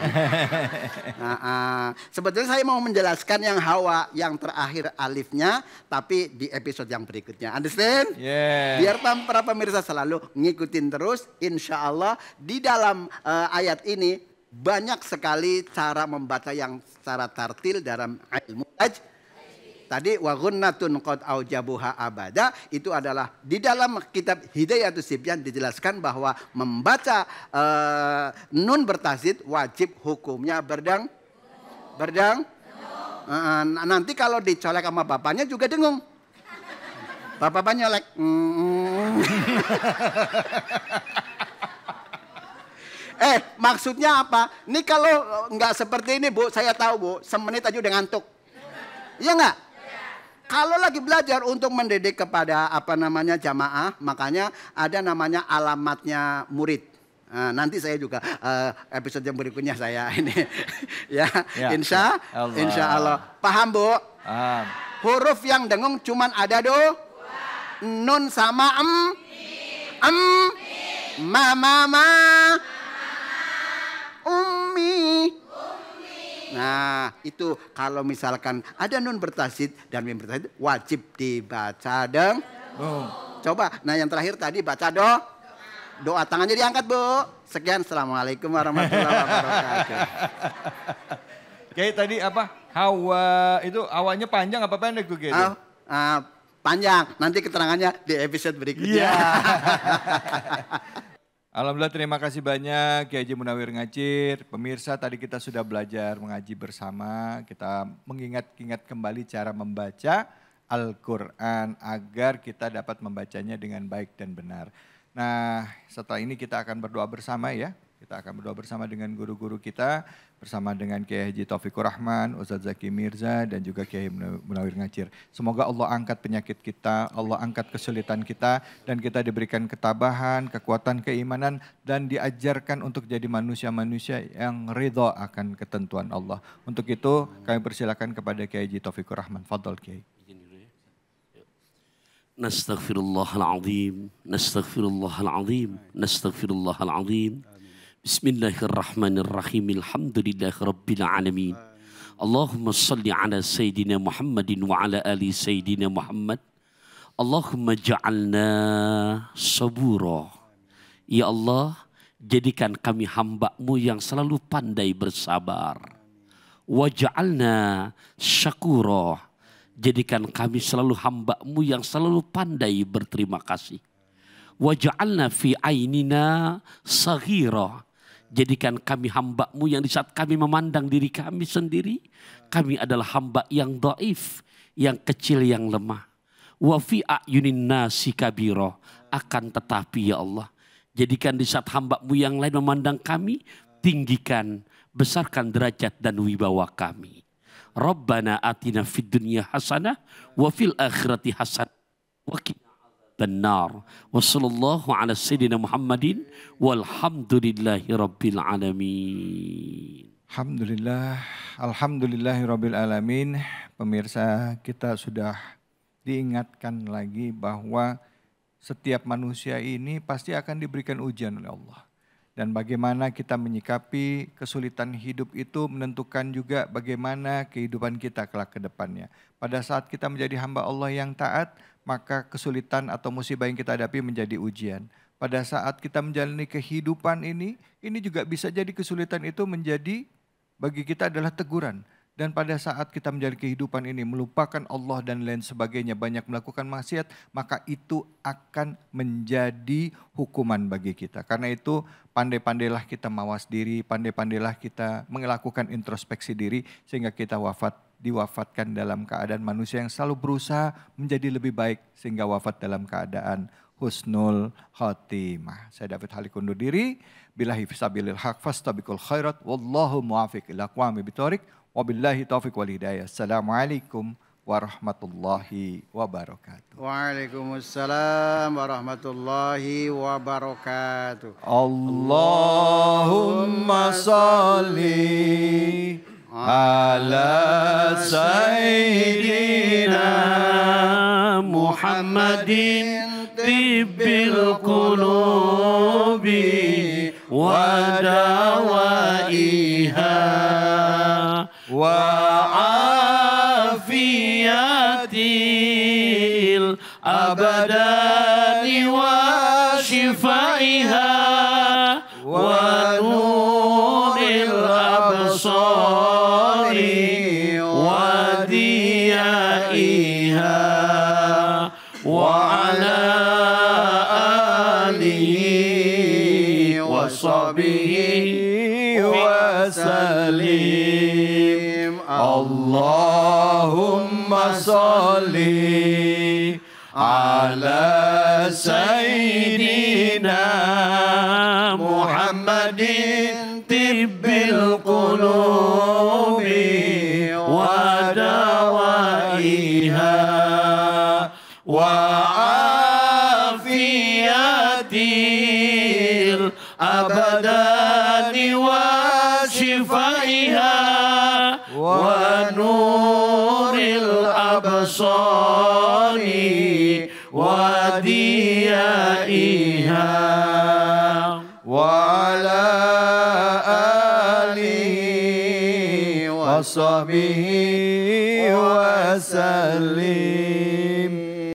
Sebetulnya saya mau menjelaskan yang hawa yang terakhir alifnya. Tapi di episode yang berikutnya. Understand? Yeah. Biar para pemirsa selalu ngikutin terus. Insya Allah di dalam ayat ini banyak sekali cara membaca yang secara tartil dalam ilmu tadi wa ghunnatun qad aujabuha abada itu adalah di dalam kitab Hidayatus Sibyan dijelaskan bahwa membaca nun bertasydid wajib hukumnya berdang. Nanti kalau dicolek sama bapaknya juga dengung. Bapak nyolek. Maksudnya apa? Ini kalau nggak seperti ini Bu, saya tahu Bu, semenit aja udah ngantuk. Iya nggak? Kalau lagi belajar untuk mendidik kepada jamaah, makanya ada namanya alamatnya murid. Nanti saya juga episode yang berikutnya saya ini ya, insya Allah. Paham Bu? Huruf yang dengung cuman ada nun sama ma ummi. Nah itu kalau misalkan ada nun bertasydid dan mim bertasydid wajib dibaca Coba, nah yang terakhir tadi baca doa tangannya diangkat Bu. Sekian, assalamualaikum warahmatullahi wabarakatuh. Kayak tadi apa? Hawa itu awalnya panjang apa pendek tuh gitu? Panjang, nanti keterangannya di episode berikutnya. Alhamdulillah, terima kasih banyak Kiai Haji Munawir Ngacir. Pemirsa, tadi kita sudah belajar mengaji bersama. Kita mengingat-ingat kembali cara membaca Al-Quran agar kita dapat membacanya dengan baik dan benar. Nah, setelah ini kita akan berdoa bersama ya. Kita akan berdoa bersama dengan guru-guru kita, bersama dengan Kiai Haji Taufikur Rahman, Ustadz Zaki Mirza, dan juga Kiai Munawir Ngacir. Semoga Allah angkat penyakit kita, Allah angkat kesulitan kita, dan kita diberikan ketabahan, kekuatan keimanan, dan diajarkan untuk jadi manusia-manusia yang ridha akan ketentuan Allah. Untuk itu kami persilakan kepada Kiai Haji Taufikur Rahman. Fadhol Kiai. Nastaghfirullahaladzim, nastaghfirullahaladzim, nastaghfirullahaladzim. Bismillahirrahmanirrahim. Alhamdulillahirabbil alamin. Allahumma salli ala sayyidina Muhammadin wa ala ali sayyidina Muhammad. Allahumma ja'alna sabura. Ya Allah, jadikan kami hamba-Mu yang selalu pandai bersabar. Wa ja'alna syakura. Jadikan kami selalu hamba-Mu yang selalu pandai berterima kasih. Wa ja'alna fi ainina saghira. Jadikan kami hamba-Mu yang di saat kami memandang diri kami sendiri, kami adalah hamba yang dhaif, yang kecil, yang lemah. Wa fi a'yunin nasi kabira. Akan tetapi ya Allah, jadikan di saat hamba-Mu yang lain memandang kami, tinggikan, besarkan derajat dan wibawa kami. Rabbana atina fid dunya hasanah wa fil akhirati hasanah wa qina benar. Wassallallahu ala sayyidina Muhammadin walhamdulillahi rabbil alamin. Alhamdulillah, alhamdulillahi rabbil alamin. Pemirsa, kita sudah diingatkan lagi bahwa setiap manusia ini pasti akan diberikan ujian oleh Allah. Dan bagaimana kita menyikapi kesulitan hidup itu menentukan juga bagaimana kehidupan kita kelak ke depannya. Pada saat kita menjadi hamba Allah yang taat, maka kesulitan atau musibah yang kita hadapi menjadi ujian. Pada saat kita menjalani kehidupan ini juga bisa jadi kesulitan itu menjadi bagi kita adalah teguran. Dan pada saat kita menjalani kehidupan ini melupakan Allah dan lain sebagainya, banyak melakukan maksiat, maka itu akan menjadi hukuman bagi kita. Karena itu pandai-pandailah kita mawas diri, pandai-pandailah kita melakukan introspeksi diri sehingga kita diwafatkan dalam keadaan manusia yang selalu berusaha menjadi lebih baik sehingga wafat dalam keadaan husnul khotimah. Saya David Halik undur diri. Billahi fisabilil haq fastabiqul khairat wallahu muwaffiq ila aqwamit thoriq. Wabillahi taufiq wal hidayah. Assalamualaikum warahmatullahi wabarakatuh. Waalaikumsalam warahmatullahi wabarakatuh. Allahumma salli ala sayyidina Muhammadin tibbil qulubi wa dawaiha wa afiyatil abadani wa shifaiha wa nuril absari wa diyai وسلم اللهم صل على سيدنا محمد طب القلوب ودوائها وعافية الأبدان وشفائها ونور الأبصار وديائها وعلى آله وصحبه وسلم